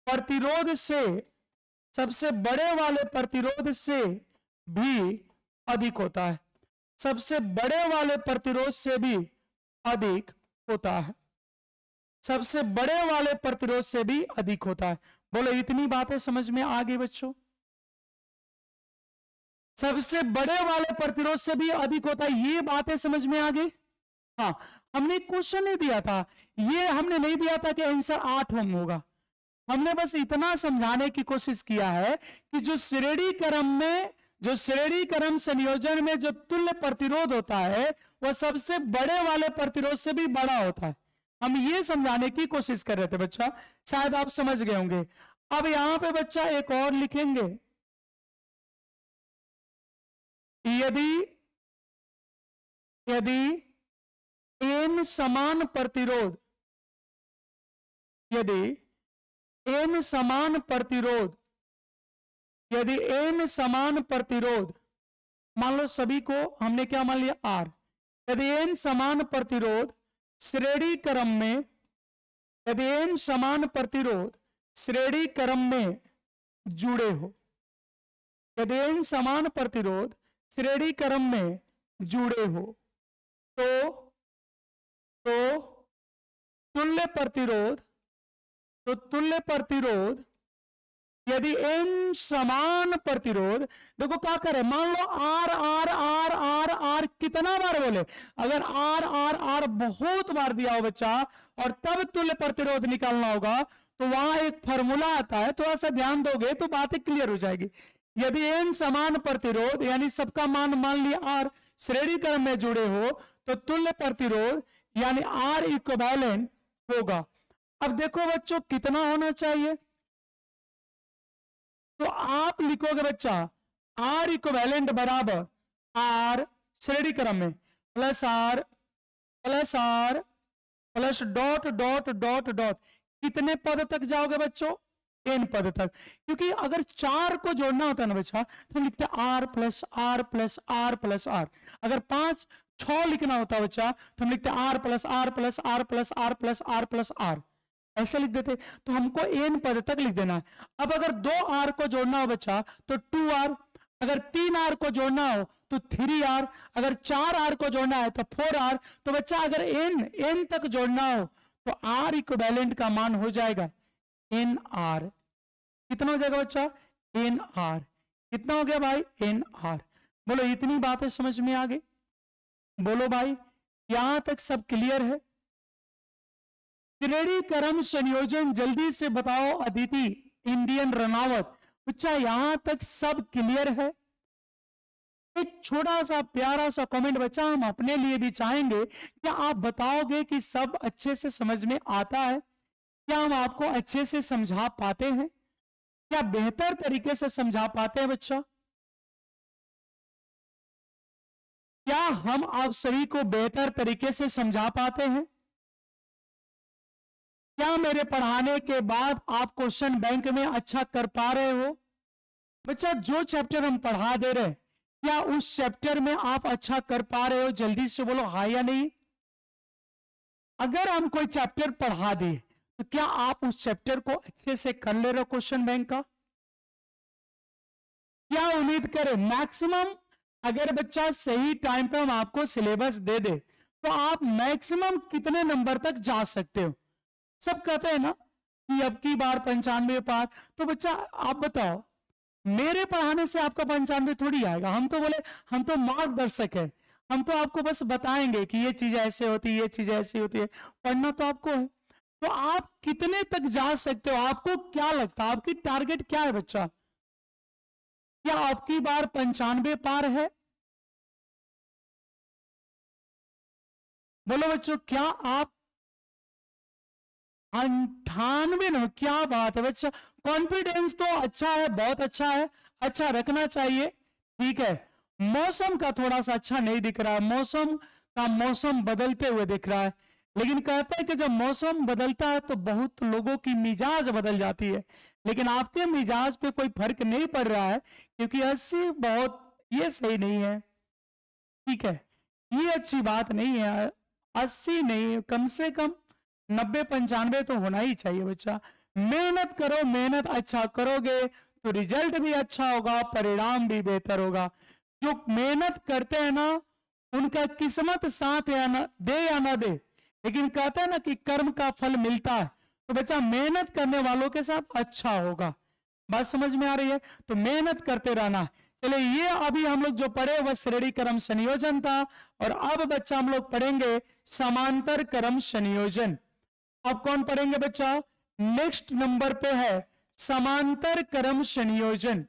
प्रतिरोध से, सबसे बड़े वाले प्रतिरोध से भी अधिक होता है, सबसे बड़े वाले प्रतिरोध से भी अधिक होता है, सबसे बड़े वाले प्रतिरोध से भी अधिक होता है। बोलो इतनी बातें समझ में आ गई बच्चों? सबसे बड़े वाले प्रतिरोध से भी अधिक होता है, ये बातें समझ में आ गई? हाँ, हमने क्वेश्चन नहीं दिया था, ये हमने नहीं दिया था कि आंसर 8 ओम होगा, हमने बस इतना समझाने की कोशिश किया है कि जो श्रेणी क्रम में, जो श्रेणी क्रम संयोजन में जो तुल्य प्रतिरोध होता है वह सबसे बड़े वाले प्रतिरोध से भी बड़ा होता है। हम ये समझाने की कोशिश कर रहे थे बच्चा, शायद आप समझ गए होंगे। अब यहां पे बच्चा एक और लिखेंगे, यदि, यदि n समान प्रतिरोध, यदि n समान प्रतिरोध, यदि n समान प्रतिरोध, मान लो सभी को हमने क्या मान लिया R, यदि n समान प्रतिरोध श्रेणी क्रम में, यदि n समान प्रतिरोध श्रेणी क्रम में जुड़े हो, यदि n समान प्रतिरोध श्रेणी क्रम में जुड़े हो तो तुल्य प्रतिरोध, तो तुल्य प्रतिरोध यदि n समान प्रतिरोध, देखो क्या करे, मान लो R R R R R कितना बार बोले, अगर R R R बहुत बार दिया हो बच्चा और तब तुल्य प्रतिरोध निकालना होगा तो वहां एक फॉर्मूला आता है, थोड़ा सा ध्यान दोगे तो बातें क्लियर हो जाएगी। यदि n समान प्रतिरोध यानी सबका मान मान लिया R श्रेणी क्रम में जुड़े हो तो तुल्य प्रतिरोध यानी R इक्विवेलेंट होगा। अब देखो बच्चों कितना होना चाहिए, तो आप लिखोगे बच्चा R इक्विवेलेंट बराबर R श्रेणी क्रम में plus R plus R plus dot dot dot dot, कितने पद तक जाओगे बच्चों? n पद तक, क्योंकि अगर 4 को जोड़ना होता है ना बच्चा तो हम लिखते हैं R plus R plus R plus R, अगर 5 6 लिखना होता है बच्चा तो हम लिखते हैं R plus R plus R plus R plus R plus R, ऐसे लिख देते। तो हमको n पद तक लिख देना है। अब अगर 2 R को जोड़ना हो बच्चा तो 2R, अगर 3 R को जोड़ना हो तो 3R, अगर 4 R को जोड़ना है तो 4R। तो बच्चा अगर n तक जोड़ना हो तो R इक्विवेलेंट का मान हो जाएगा NR। कितना हो जाएगा बच्चा? NR। कितना हो गया भाई? NR। बोलो इतनी बातें समझ में आ गई? बोलो भाई यहां तक सब क्लियर है? श्रेणी क्रम संयोजन जल्दी से बताओ अदिति, इंडियन रनावत। बच्चा यहां तक सब क्लियर है? एक छोटा सा प्यारा सा कमेंट बच्चा हम अपने लिए भी चाहेंगे, क्या आप बताओगे कि सब अच्छे से समझ में आता है? क्या हम आपको अच्छे से समझा पाते हैं? क्या बेहतर तरीके से समझा पाते हैं बच्चा? क्या हम आप सभी को बेहतर तरीके से समझा पाते हैं? क्या मेरे पढ़ाने के बाद आप क्वेश्चन बैंक में अच्छा कर पा रहे हो? बच्चा जो चैप्टर हम पढ़ा दे रहे हैं क्या उस चैप्टर में आप अच्छा कर पा रहे हो? जल्दी से बोलो हाँ या नहीं। अगर हम कोई चैप्टर पढ़ा दे तो क्या आप उस चैप्टर को अच्छे से कर ले रहे हो क्वेश्चन बैंक का? क्या उम्मीद करें? मैक्सिमम अगर बच्चा सही टाइम पे हम आपको सिलेबस दे दे तो आप मैक्सिमम कितने नंबर तक जा सकते हो? सब कहते हैं ना कि अब की बार 95 पार। तो बच्चा आप बताओ, मेरे पढ़ाने से आपका 95 थोड़ी आएगा। हम तो बोले हम तो मार्गदर्शक है, हम तो आपको बस बताएंगे कि ये चीज ऐसे होती है, ये चीज ऐसी होती है, पढ़ना तो आपको है। तो आप कितने तक जा सकते हो? आपको क्या लगता है, आपकी टारगेट क्या है बच्चा? क्या आपकी बार 95 पार है? बोलो बच्चों, क्या आप 98? ना, क्या बात है बच्चा, कॉन्फिडेंस तो अच्छा है, बहुत अच्छा है, अच्छा रखना चाहिए। ठीक है, मौसम का थोड़ा सा अच्छा नहीं दिख रहा है, मौसम बदलते हुए दिख रहा है। लेकिन कहते हैं कि जब मौसम बदलता है तो बहुत लोगों की मिजाज बदल जाती है, लेकिन आपके मिजाज पे कोई फर्क नहीं पड़ रहा है, क्योंकि 80 बहुत, ये सही नहीं है। ठीक है, ये अच्छी बात नहीं है। 80 नहीं, कम से कम 90-95 तो होना ही चाहिए बच्चा। मेहनत करो, मेहनत अच्छा करोगे तो रिजल्ट भी अच्छा होगा, परिणाम भी बेहतर होगा। जो मेहनत करते हैं ना, उनका किस्मत साथ या ना दे, लेकिन कहते हैं ना कि कर्म का फल मिलता है। तो बच्चा मेहनत करने वालों के साथ अच्छा होगा। बात समझ में आ रही है? तो मेहनत करते रहना। चलिए, ये अभी हम लोग जो पढ़े वह श्रेणी क्रम संयोजन था, और अब बच्चा हम लोग पढ़ेंगे समांतर क्रम संयोजन। अब कौन पढ़ेंगे बच्चा? नेक्स्ट नंबर पे है समांतर क्रम संयोजन।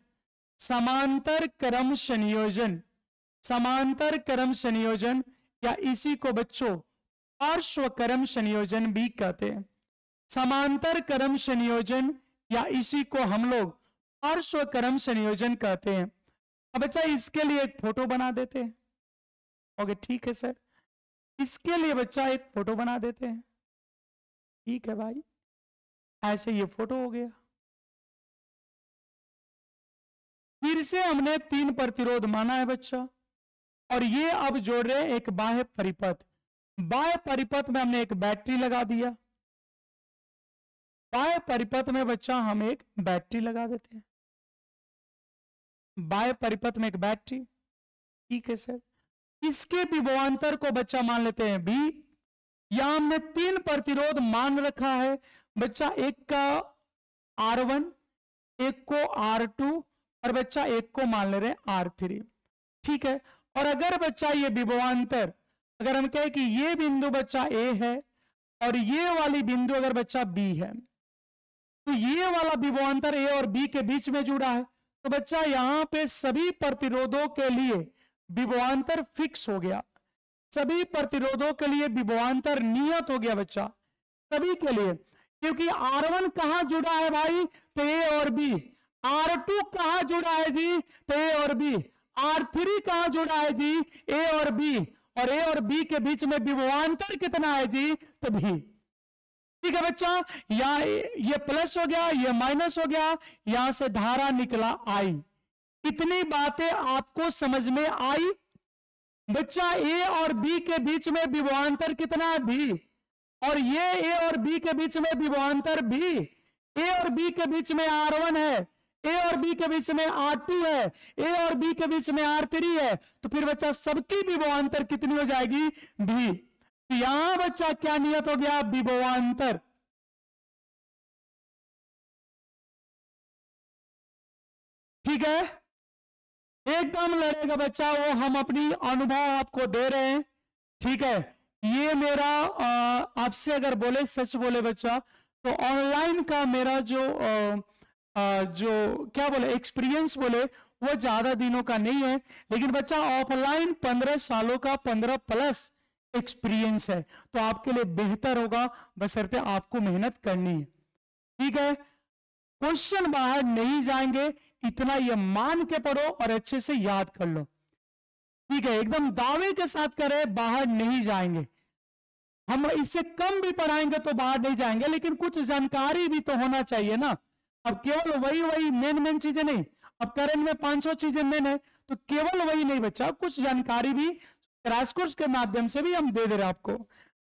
समांतर क्रम संयोजन, समांतर क्रम संयोजन, या इसी को बच्चों पार्श्व क्रम संयोजन भी कहते हैं। समांतर क्रम संयोजन या इसी को हम लोग पार्श्व क्रम संयोजन कहते हैं। अब बच्चा इसके लिए एक फोटो बना देते हैं। ओके, ठीक है सर, इसके लिए बच्चा एक फोटो बना देते हैं। ठीक है भाई, ऐसे ये फोटो हो गया। फिर से हमने 3 प्रतिरोध माना है बच्चा, और ये अब जोड़ रहे हैं एक बाह्य परिपथ। बाह्य परिपथ में हमने एक बैटरी लगा दिया। बाह्य परिपथ में बच्चा हम एक बैटरी लगा देते हैं। बाह्य परिपथ में एक बैटरी, ठीक है सर। इसके विभवांतर को बच्चा मान लेते हैं बी। यहां हमने 3 प्रतिरोध मान रखा है बच्चा, एक का R1, एक को R2, और बच्चा एक को मान ले रहे हैं R3। ठीक है, और अगर बच्चा ये विभवांतर, अगर हम कहें कि ये बिंदु बच्चा A है और ये वाली बिंदु अगर बच्चा B है, तो ये वाला विभवांतर A और B के बीच में जुड़ा है, तो बच्चा यहां पे सभी प्रतिरोधों के लिए विभवांतर फिक्स हो गया। सभी प्रतिरोधों के लिए विभवांतर नियत हो गया बच्चा, सभी के लिए। क्योंकि R1 कहां जुड़ा है भाई? तो A और B। R2 कहां जुड़ा है जी? तो A और B। R3 कहां जुड़ा है जी? A और B। और A और B के बीच में विभवांतर कितना है जी? तो B। ठीक है बच्चा, ये प्लस हो गया, ये माइनस हो गया, यहां से धारा निकला I। इतनी बातें आपको समझ में आई बच्चा? A और B के बीच में विभवांतर कितना है? B। और ये A और B के बीच में विभवांतर B। A और B के बीच में R1 है, A और B के बीच में R2 है, A और B के बीच में R3 है। तो फिर बच्चा सबकी विभवांतर कितनी हो जाएगी? B। तो यहां बच्चा क्या नियत हो गया? विभवांतर। ठीक है, एकदम लड़ेगा बच्चा, वो हम अपनी अनुभव आपको दे रहे हैं। ठीक है, ये मेरा आपसे अगर बोले, सच बोले बच्चा, तो ऑनलाइन का मेरा जो क्या बोले एक्सपीरियंस बोले, वो ज्यादा दिनों का नहीं है, लेकिन बच्चा ऑफलाइन 15 सालों का 15 प्लस एक्सपीरियंस है। तो आपके लिए बेहतर होगा, बशर्ते आपको मेहनत करनी है। ठीक है, क्वेश्चन बाहर नहीं जाएंगे, इतना ये मान के पढ़ो और अच्छे से याद कर लो। ठीक है, एकदम दावे के साथ करें, बाहर नहीं जाएंगे। हम इससे कम भी पढ़ाएंगे तो बाहर नहीं जाएंगे, लेकिन कुछ जानकारी भी तो होना चाहिए ना। अब केवल वही मेन चीजें नहीं, अब करंट में 500 चीजें मेन है, तो केवल वही नहीं बच्चा, कुछ जानकारी भी क्रैश कोर्स के माध्यम से भी हम दे दे रहे आपको।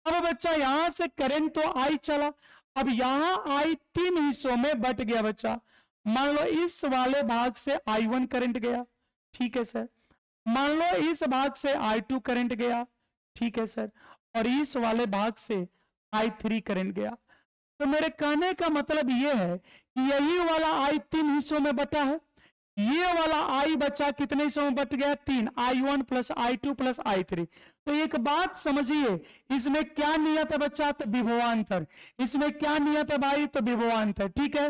अब बच्चा यहां से करंट तो आई चला, अब यहां आई 3 हिस्सों में बट गया बच्चा, मान लो इस वाले भाग से I1 करंट गया, ठीक है सर। मान लो इस भाग से I2 करंट गया, ठीक है सर, और इस वाले भाग से I3 करंट गया। तो मेरे कहने का मतलब यह है कि यही वाला I 3 हिस्सों में बटा है, ये वाला I बचा कितने हिस्सों में बट गया, 3, I1 plus I2 plus I3। तो एक बात समझिए, इसमें क्या नियत है बच्चा, तो विभवांतर। इसमें क्या नियत है भाई, तो विभवांतर, ठीक है।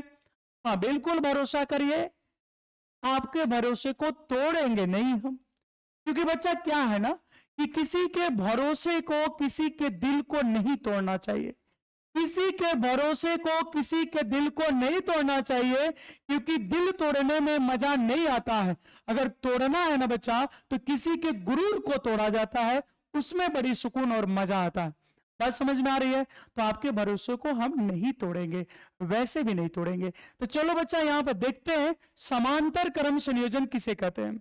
हाँ बिल्कुल भरोसा करिए, आपके भरोसे को तोड़ेंगे नहीं हम, क्योंकि बच्चा क्या है ना कि किसी के भरोसे को, किसी के दिल को नहीं तोड़ना चाहिए, किसी के भरोसे को, किसी के दिल को नहीं तोड़ना चाहिए, क्योंकि दिल तोड़ने में मजा नहीं आता है। अगर तोड़ना है ना बच्चा, तो किसी के गुरूर को तोड़ा जाता है, उसमें बड़ी सुकून और मजा आता है। बात समझ में आ रही है? तो आपके भरोसे को हम नहीं तोड़ेंगे, वैसे भी नहीं तोड़ेंगे। तो चलो बच्चा यहां पर देखते हैं समांतर क्रम संयोजन किसे कहते हैं।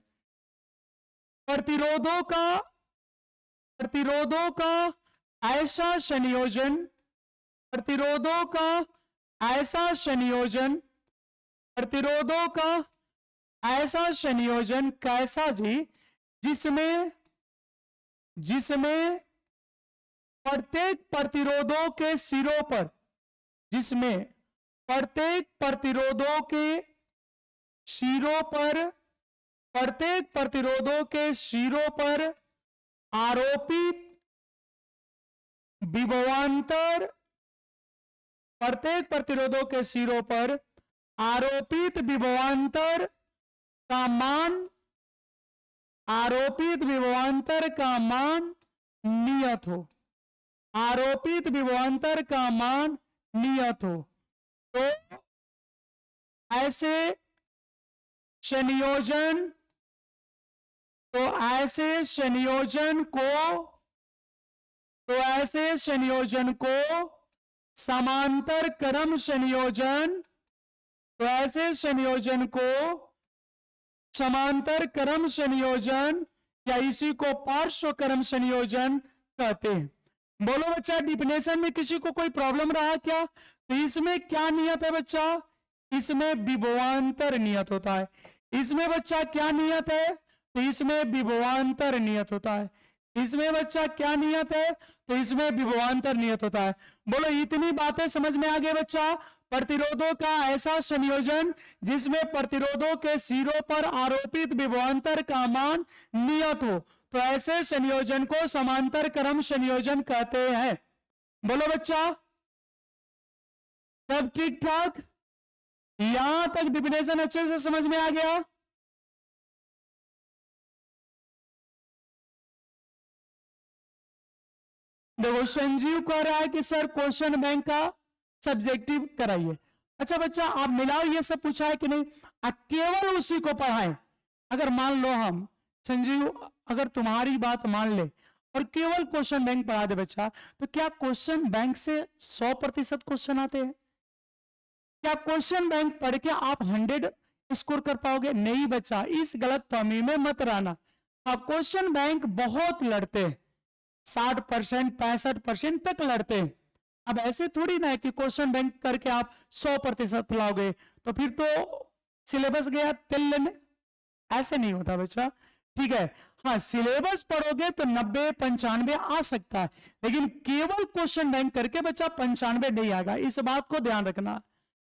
प्रतिरोधों का ऐसा संयोजन, प्रतिरोधों का ऐसा संयोजन, प्रतिरोधों का ऐसा संयोजन कैसा जी, जिसमें प्रत्येक प्रतिरोधों के सिरों पर, जिसमें प्रत्येक प्रतिरोधों के सिरों पर, प्रत्येक प्रतिरोधों के सिरों पर आरोपित विभवांतर, प्रत्येक प्रतिरोधों के सिरों पर आरोपित विभवांतर का मान, आरोपित विभवांतर का मान नियत हो, आरोपित विभवांतर का मान नियत हो। तो ऐसे संयोजन, तो ऐसे संयोजन को समांतर क्रम संयोजन, तो ऐसे संयोजन को समांतर क्रम संयोजन या इसी को पार्श्व क्रम संयोजन कहते हैं। बोलो बच्चा, डिफिनेशन में किसी को कोई प्रॉब्लम रहा क्या? तो इसमें क्या नियत है बच्चा? इसमें विभवांतर नियत होता है। इसमें बच्चा क्या नियत है? तो इसमें विभवांतर नियत होता है। इसमें बच्चा क्या नियत है? तो इसमें विभवांतर नियत होता है। बोलो इतनी बातें समझ में आ गई बच्चा? प्रतिरोधों का ऐसा संयोजन जिसमें प्रतिरोधों के सिरों पर आरोपित विभवांतर का मान नियत हो, तो ऐसे संयोजन को समांतर क्रम संयोजन कहते हैं। बोलो बच्चा, सब ठीक ठाक? यहां तक डिफिनेशन अच्छे से समझ में आ गया? देखो संजीव कह रहा है कि सर क्वेश्चन बैंक का सब्जेक्टिव कराइए। अच्छा बच्चा, आप मिलाओ, ये सब पूछा है कि नहीं? केवल उसी को पढ़ाएं। अगर मान लो हम संजीव, अगर तुम्हारी बात मान ले और केवल क्वेश्चन बैंक पढ़ा दे बच्चा, तो क्या क्वेश्चन बैंक से 100% क्वेश्चन आते हैं? क्या क्वेश्चन बैंक पढ़ के आप 100 स्कोर कर पाओगे? नहीं बच्चा, इस गलत फहमी में मत रहना। आप क्वेश्चन बैंक बहुत लड़ते हैं, 60% 65% तक लड़ते हैं। अब ऐसे थोड़ी ना है कि क्वेश्चन बैंक करके आप 100% लाओगे, तो फिर तो सिलेबस गया तेल लेने। ऐसे नहीं होता बच्चा, ठीक है। हाँ, सिलेबस पढ़ोगे तो 90 95 आ सकता है, लेकिन केवल क्वेश्चन बैंक करके बच्चा 95 नहीं आएगा। इस बात को ध्यान रखना,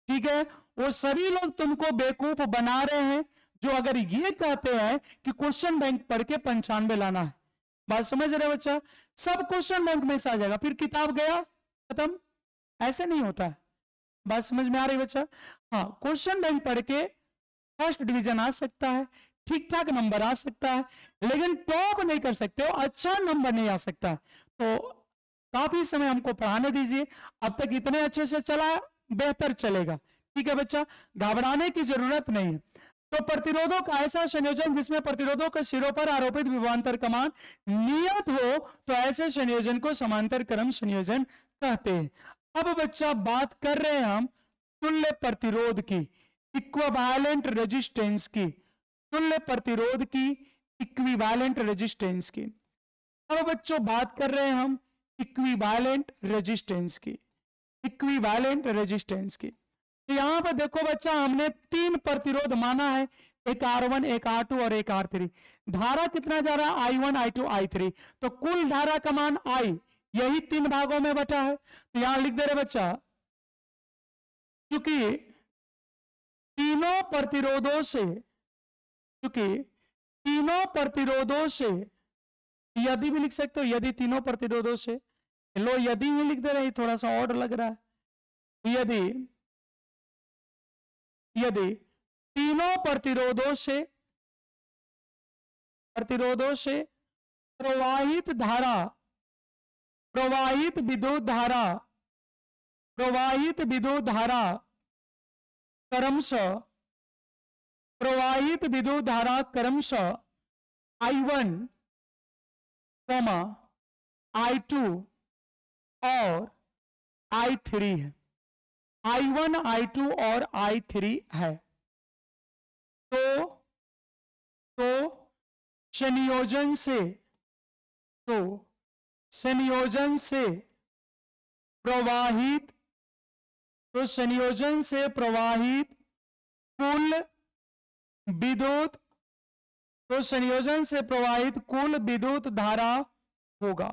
ठीक है। वो सभी लोग तुमको बेवकूफ बना रहे हैं जो अगर ये कहते हैं कि क्वेश्चन बैंक पढ़ के 95 लाना है। बात समझ रहे बच्चा? सब क्वेश्चन बैंक में से आ जाएगा, फिर किताब गया खत्म। ऐसे नहीं होता है। बात समझ में आ रही बच्चा? हाँ, क्वेश्चन बैंक पढ़ के फर्स्ट डिवीजन आ सकता है, ठीक ठाक नंबर आ सकता है, लेकिन टॉप नहीं कर सकते हो, अच्छा नंबर नहीं आ सकता। तो काफी समय हमको पढ़ाने दीजिए। अब तक इतने अच्छे से चला, बेहतर चलेगा, ठीक है बच्चा, घबराने की जरूरत नहीं है। तो प्रतिरोधों का ऐसा संयोजन जिसमें प्रतिरोधों के सिरों पर आरोपित विभवांतर का मान नियत हो, तो ऐसे संयोजन को समांतर क्रम संयोजन कहते हैं। अब बच्चा बात कर रहे हैं हम तुल्य प्रतिरोध की, इक्विवेलेंट रेजिस्टेंस की, तुल्य प्रतिरोध की, इक्विवेलेंट रेजिस्टेंस की। अब बच्चों बात कर रहे हैं हम इक्विवेलेंट रेजिस्टेंस की, इक्विवेलेंट रेजिस्टेंस की। तो यहाँ पर देखो बच्चा, हमने 3 प्रतिरोध माना है, एक R1, एक R2 और एक R3। धारा कितना जा रहा है? I1, I2, I3। तो कुल धारा का मान I यही 3 भागों में बटा है। तो यहां लिख दे रहे बच्चा, क्योंकि तीनों प्रतिरोधों से, यदि भी लिख सकते हो, यदि तीनों प्रतिरोधों से, लो यदि ही लिख दे रहे, थोड़ा सा और लग रहा है। यदि तीनों प्रतिरोधों से प्रवाहित विद्युत धारा क्रमशः I1, I2 और I3 है। I1, I2 और I3 है। तो संयोजन से प्रवाहित कुल विद्युत धारा होगा।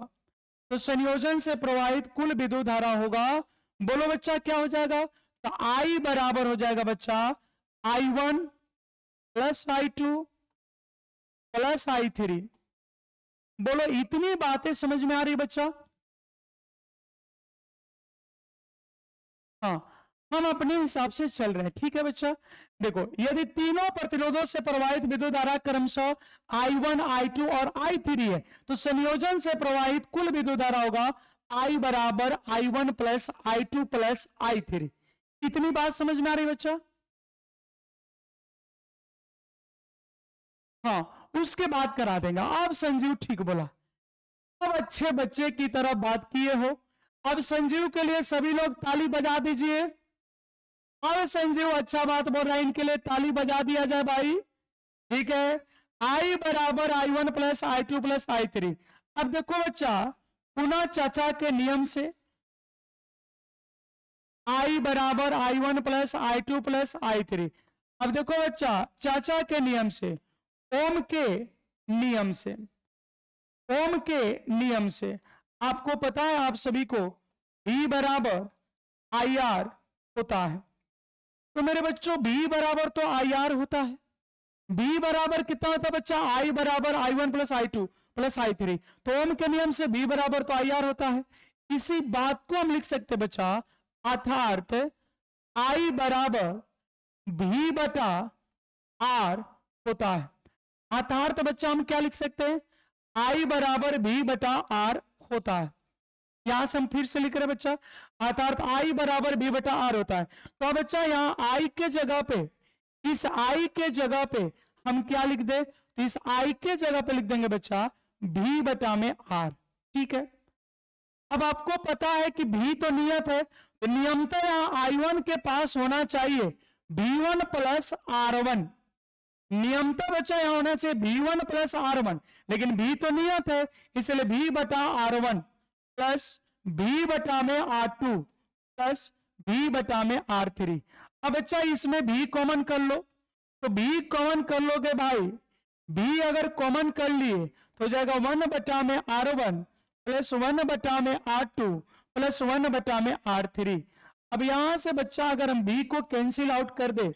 तो संयोजन से प्रवाहित कुल विद्युत धारा होगा। बोलो बच्चा क्या हो जाएगा? तो I बराबर हो जाएगा बच्चा I1 plus I2 plus I3। बोलो इतनी बातें समझ में आ रही बच्चा? हाँ, हम अपने हिसाब से चल रहे हैं, ठीक है बच्चा। देखो, यदि तीनों प्रतिरोधों से प्रवाहित विद्युत धारा क्रमशः I1, I2 और I3 है, तो संयोजन से प्रवाहित कुल विद्युत धारा होगा I बराबर I1 plus I2 plus I3। इतनी बात समझ में आ रही बच्चा? हाँ, उसके बाद करा देंगे। अब संजीव ठीक बोला, अब अच्छे बच्चे की तरह बात किए हो। अब संजीव के लिए सभी लोग ताली बजा दीजिए। अब संजीव अच्छा बात बोल रहा है, इनके लिए ताली बजा दिया जाए भाई, ठीक है। I बराबर I1 plus I2 plus I3। अब देखो बच्चा, पुनः चाचा के नियम से I बराबर I1 plus I2 plus I3। अब देखो बच्चा, चाचा के नियम से, ओम के नियम से आपको पता है, आप सभी को V बराबर IR होता है। तो मेरे बच्चों, V बराबर तो IR होता है। V बराबर कितना होता है बच्चा? I बराबर I1 plus I2 plus I3। तो ओम के नियम से V बराबर तो IR होता है। इसी बात को हम लिख सकते बच्चा, अर्थात I बराबर V बटा R होता है। अर्थात बच्चा हम क्या लिख सकते हैं? I बराबर V बटा R होता है। यहां से हम फिर से लिख रहे हैं बच्चा, अर्थात I बराबर V बटा R होता है। तो बच्चा यहां I के जगह पे, इस I के जगह पे हम क्या लिख दे? तो इस I के जगह पे लिख देंगे बच्चा V बटा में R, ठीक है। अब आपको पता है कि V तो नियत है, तो नियमतः यहां I1 के पास होना चाहिए V1 प्लस R1। नियमतः बच्चा यहां होना चाहिए V1 प्लस R1, लेकिन V तो नियत है, इसलिए V बटा R1 प्लस V बटा में R2 प्लस V बटा में R3। अब बच्चा इसमें V कॉमन कर लो, तो V कॉमन कर लोगे भाई, V अगर कॉमन कर लिए तो हो जाएगा 1 बटा में R1 प्लस 1 बटा में R2 प्लस 1 बटा में R3। अब यहां से बच्चा अगर हम V को कैंसिल आउट कर दे,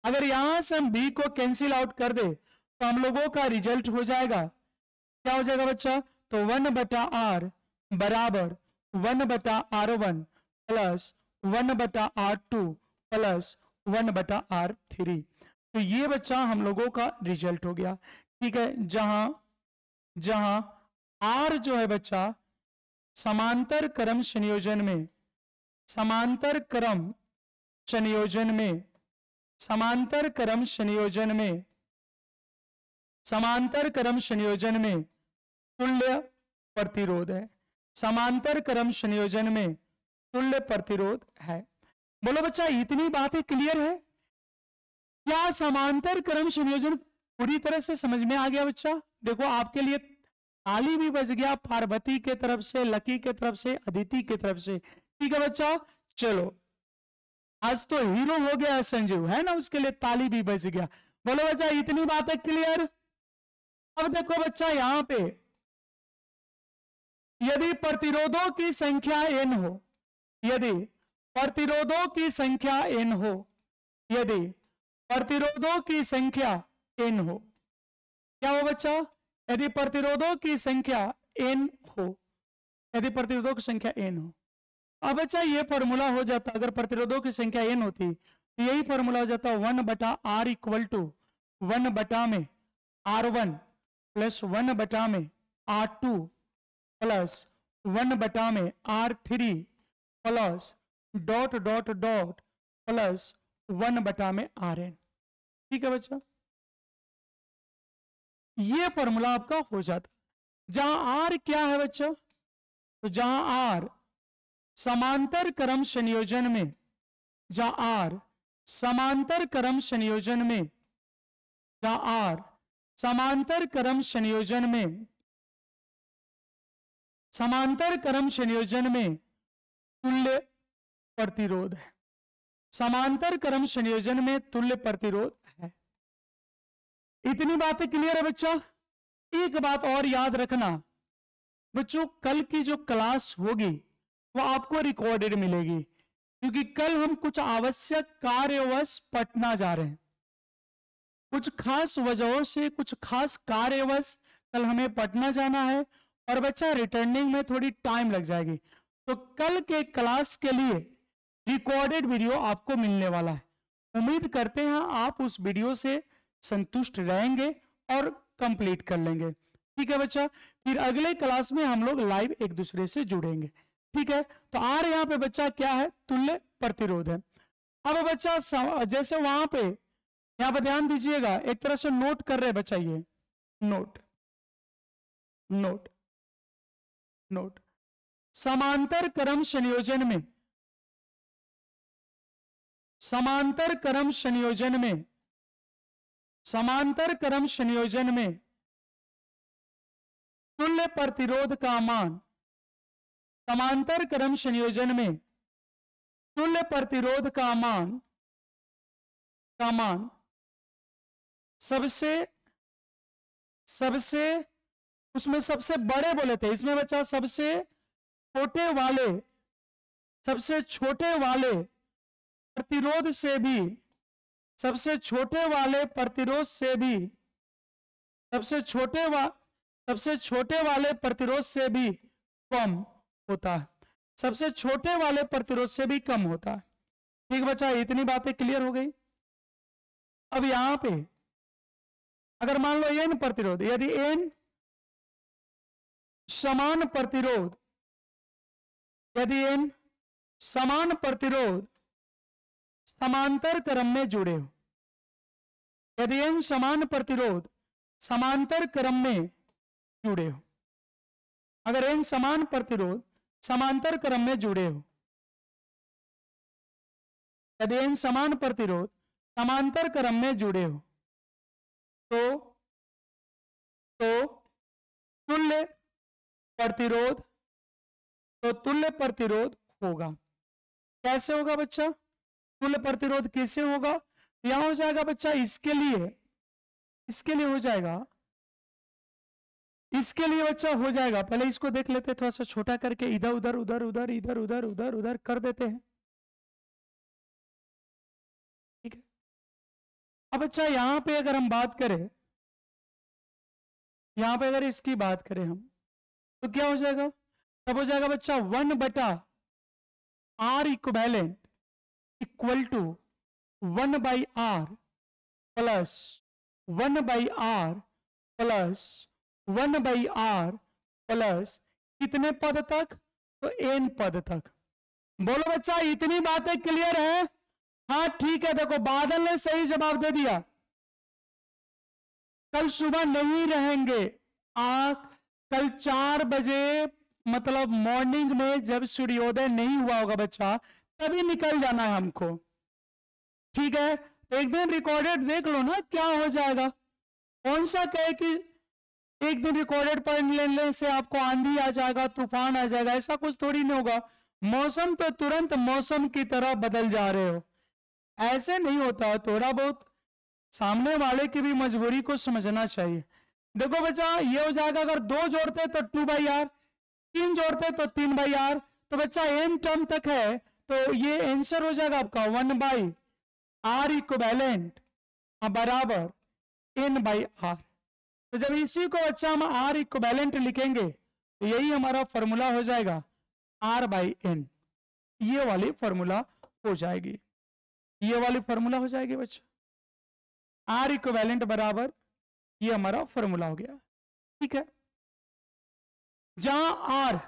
अगर यहां से हम B को कैंसिल आउट कर दे, तो हम लोगों का रिजल्ट हो जाएगा, क्या हो जाएगा बच्चा? तो 1 बटा R बराबर 1 बटा R1 प्लस 1 बटा R2 प्लस 1 बटा R3। तो ये बच्चा हम लोगों का रिजल्ट हो गया, ठीक है। जहां R जो है बच्चा समांतर क्रम संयोजन में तुल्य प्रतिरोध है, समांतर क्रम संयोजन में तुल्य प्रतिरोध है। बोलो बच्चा, इतनी बातें क्लियर है? क्या समांतर क्रम संयोजन पूरी तरह से समझ में आ गया बच्चा? देखो, आपके लिए ताली भी बज गया, पार्वती के तरफ से, लकी के तरफ से, अदिति के तरफ से, ठीक है बच्चा। चलो आज तो हीरो हो गया संजीव, है ना, उसके लिए ताली भी बज गया। बोलो बच्चा, इतनी बात है क्लियर। अब देखो बच्चा यहां पे, यदि प्रतिरोधों की संख्या n हो, यदि प्रतिरोधों की संख्या n हो, यदि प्रतिरोधों की संख्या n हो, क्या हो बच्चा, यदि प्रतिरोधों की संख्या n हो, यदि प्रतिरोधों की संख्या n हो। अब बच्चा ये फॉर्मूला हो जाता, अगर प्रतिरोधों की संख्या n होती तो यही फॉर्मूला हो जाता 1/r इक्वल टू 1 में r1 प्लस 1 में r2 प्लस 1 में r3 plus dot dot dot plus 1 में rn। ठीक है बच्चा, ये फॉर्मूला आपका हो जाता। जहां r क्या है बच्चा, तो जहां r समांतर क्रम संयोजन में, जहां r समांतर क्रम संयोजन में, जहां r समांतर क्रम संयोजन में, समांतर क्रम संयोजन में तुल्य प्रतिरोध है, समांतर क्रम संयोजन में तुल्य प्रतिरोध है। इतनी बातें क्लियर है बच्चा। एक बात और याद रखना बच्चों, कल की जो क्लास होगी वो आपको रिकॉर्डेड मिलेगी, क्योंकि कल हम कुछ आवश्यक कार्यवश पटना जा रहे हैं, कुछ खास वजहों से, कुछ खास कार्यवश कल हमें पटना जाना है, और बच्चा रिटर्निंग में थोड़ी टाइम लग जाएगी। तो कल के क्लास के लिए रिकॉर्डेड वीडियो आपको मिलने वाला है। उम्मीद करते हैं आप उस वीडियो से संतुष्ट रहेंगे और कंप्लीट कर लेंगे। ठीक है बच्चा, फिर अगले क्लास में हम लोग लाइव एक दूसरे से जुड़ेंगे। ठीक है, तो आर यहाँ पे बच्चा क्या है, तुल्य प्रतिरोध है। अब बच्चा जैसे वहां पे, यहाँ पे ध्यान दीजिएगा, एक तरह से नोट कर रहे बच्चा, ये नोट नोट नोट समांतर क्रम संयोजन में, समांतर क्रम संयोजन में, समांतर क्रम संयोजन में तुल्य प्रतिरोध का मान, समांतर क्रम संयोजन में तुल्य प्रतिरोध का मान सबसे उसमें सबसे बड़े बोले थे, इसमें बच्चा सबसे छोटे वाले प्रतिरोध से भी, सबसे छोटे वाले प्रतिरोध से भी, सबसे छोटे वाले प्रतिरोध से भी कम होता है, सबसे छोटे वाले प्रतिरोध से भी कम होता है। ठीक बच्चा, इतनी बातें क्लियर हो गई। अब यहां पे अगर मान लो n प्रतिरोध, यदि n समान प्रतिरोध, यदि n समान प्रतिरोध समांतर क्रम में जुड़े हो, यदि n समान प्रतिरोध समांतर क्रम में जुड़े हो, अगर n समान प्रतिरोध समांतर क्रम में जुड़े हो, यदि n समान प्रतिरोध समांतर क्रम में जुड़े हो, तो तुल्य प्रतिरोध, तो तुल्य प्रतिरोध होगा। कैसे होगा बच्चा, तुल्य प्रतिरोध कैसे होगा, यहां हो जाएगा बच्चा, इसके लिए हो जाएगा, इसके लिए बच्चा हो जाएगा, पहले इसको देख लेते, थोड़ा सा छोटा करके इधर उधर उधर उधर इधर उधर उधर उधर कर देते हैं। ठीक है, अब बच्चा यहां पे अगर हम बात करें, यहां पे अगर इसकी बात करें हम, तो क्या हो जाएगा, तब हो जाएगा बच्चा 1/r equivalent equal to 1/r plus 1/r plus 1/r plus कितने पद तक, तो n पद तक। बोलो बच्चा, इतनी बातें क्लियर है। हाँ ठीक है, देखो बादल ने सही जवाब दे दिया, कल सुबह नहीं रहेंगे कल 4 बजे, मतलब मॉर्निंग में जब सूर्योदय नहीं हुआ होगा बच्चा, तभी निकल जाना है हमको। ठीक है, तो एक दिन रिकॉर्डेड देख लो ना क्या हो जाएगा। कौन सा कहे कि एक दिन रिकॉर्डेड पढ़ लेने से आपको आंधी आ जाएगा, तूफान आ जाएगा, ऐसा कुछ थोड़ी नहीं होगा। मौसम तो तुरंत मौसम की तरह बदल जा रहे हो, ऐसे नहीं होता, थोड़ा बहुत सामने वाले की भी मजबूरी को समझना चाहिए। देखो बच्चा ये हो जाएगा, अगर 2 जोड़ते तो 2/r, 3 जोड़ते तो 3/r, तो बच्चा n टर्म तक है, तो ये आंसर हो जाएगा आपका 1/r इक्विवेलेंट बराबर n/r। तो जब इसी को बच्चा हम r इक्विवेलेंट लिखेंगे तो यही हमारा फॉर्मूला हो जाएगा r/n। ये वाली फॉर्मूला हो जाएगी, ये वाली फॉर्मूला हो जाएगी बच्चा, r इक्विवेलेंट बराबर ये हमारा फॉर्मूला हो गया। ठीक है, जहां r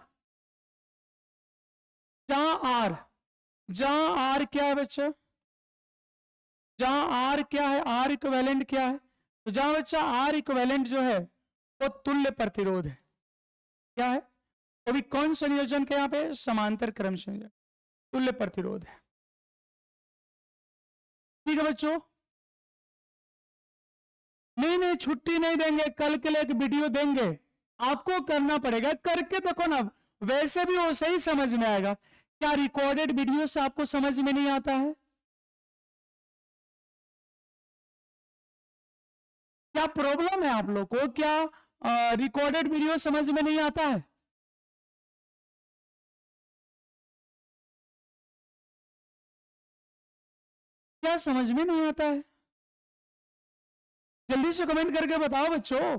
क्या है बच्चा, जहां r क्या है, r इक्विवेलेंट क्या है, तो जहां बच्चा r इक्विवेलेंट जो है वो तुल्य प्रतिरोध है। क्या है, तो भी कौन संयोजन के यहाँ पे समांतर क्रम संयोजन, तुल्य प्रतिरोध है। ठीक है बच्चों, नहीं छुट्टी नहीं देंगे, कल के लिए एक वीडियो देंगे, आपको करना पड़ेगा, करके देखो ना, वैसे भी वो सही समझ में आएगा। क्या रिकॉर्डेड वीडियो से आपको समझ में नहीं आता है? क्या प्रॉब्लम है आप लोग को? क्या रिकॉर्डेड वीडियो समझ में नहीं आता है? क्या समझ में नहीं आता है? जल्दी से कमेंट करके बताओ बच्चों।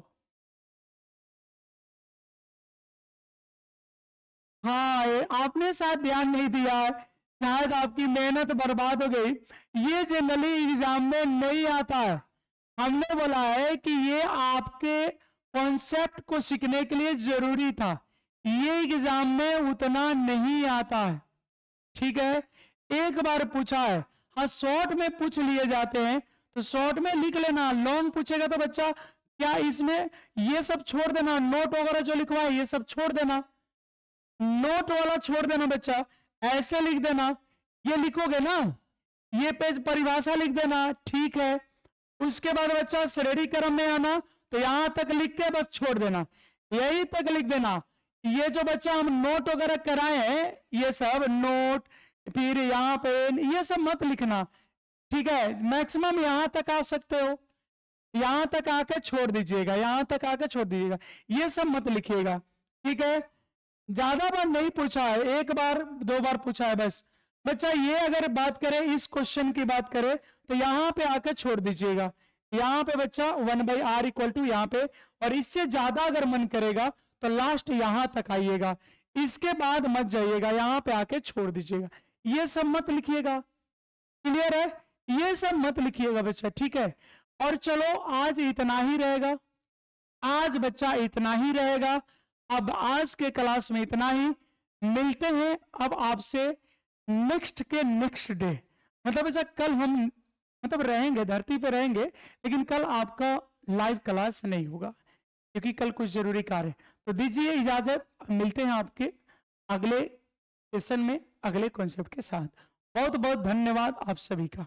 हाँ, आपने शायद ध्यान नहीं दिया, शायद आपकी मेहनत बर्बाद हो गई। ये जनरली एग्जाम में नहीं आता है। हमने बोला है कि ये आपके कॉन्सेप्ट को सीखने के लिए जरूरी था, ये एग्जाम में उतना नहीं आता है। ठीक है, एक बार पूछा है, हाँ शॉर्ट में पूछ लिए जाते हैं तो शॉर्ट में लिख लेना, लॉन्ग पूछेगा तो बच्चा क्या इसमें ये सब छोड़ देना, नोट वगैरह जो लिखवा है ये सब छोड़ देना, नोट वाला छोड़ देना बच्चा, ऐसे लिख देना। ये लिखोगे ना, ये पेज परिभाषा लिख देना, ठीक है। उसके बाद बच्चा श्रेणी क्रम में आना, तो यहां तक लिख के बस छोड़ देना, यही तक लिख देना। ये जो बच्चा हम नोट वगैरह कराए हैं, ये सब नोट, फिर यहाँ पे ये सब मत लिखना, ठीक है। मैक्सिमम यहां तक आ सकते हो, यहां तक आके छोड़ दीजिएगा, यहां तक आके छोड़ दीजिएगा, ये सब मत लिखिएगा, ठीक है। ज्यादा बार नहीं पूछा है, 1 बार 2 बार पूछा है बस। बच्चा ये अगर बात करें, इस क्वेश्चन की बात करें, तो यहां पे आके छोड़ दीजिएगा, यहां पे बच्चा 1/r इक्वल टू यहाँ पे, और इससे ज्यादा अगर मन करेगा तो लास्ट यहां तक आइएगा, इसके बाद मत जाइएगा, यहां पे आके छोड़ दीजिएगा, ये सब मत लिखिएगा। क्लियर है, ये सब मत लिखिएगा बच्चा, ठीक है। और चलो आज इतना ही रहेगा, आज बच्चा इतना ही रहेगा। अब आज के क्लास में इतना ही, मिलते हैं अब आपसे नेक्स्ट के नेक्स्ट डे। मतलब बच्चा कल हम मतलब रहेंगे, धरती पे रहेंगे, लेकिन कल आपका लाइव क्लास नहीं होगा क्योंकि कल कुछ जरूरी कार्य है। तो दीजिए इजाजत, मिलते हैं आपके अगले सेशन में अगले कॉन्सेप्ट के साथ। बहुत बहुत धन्यवाद आप सभी का।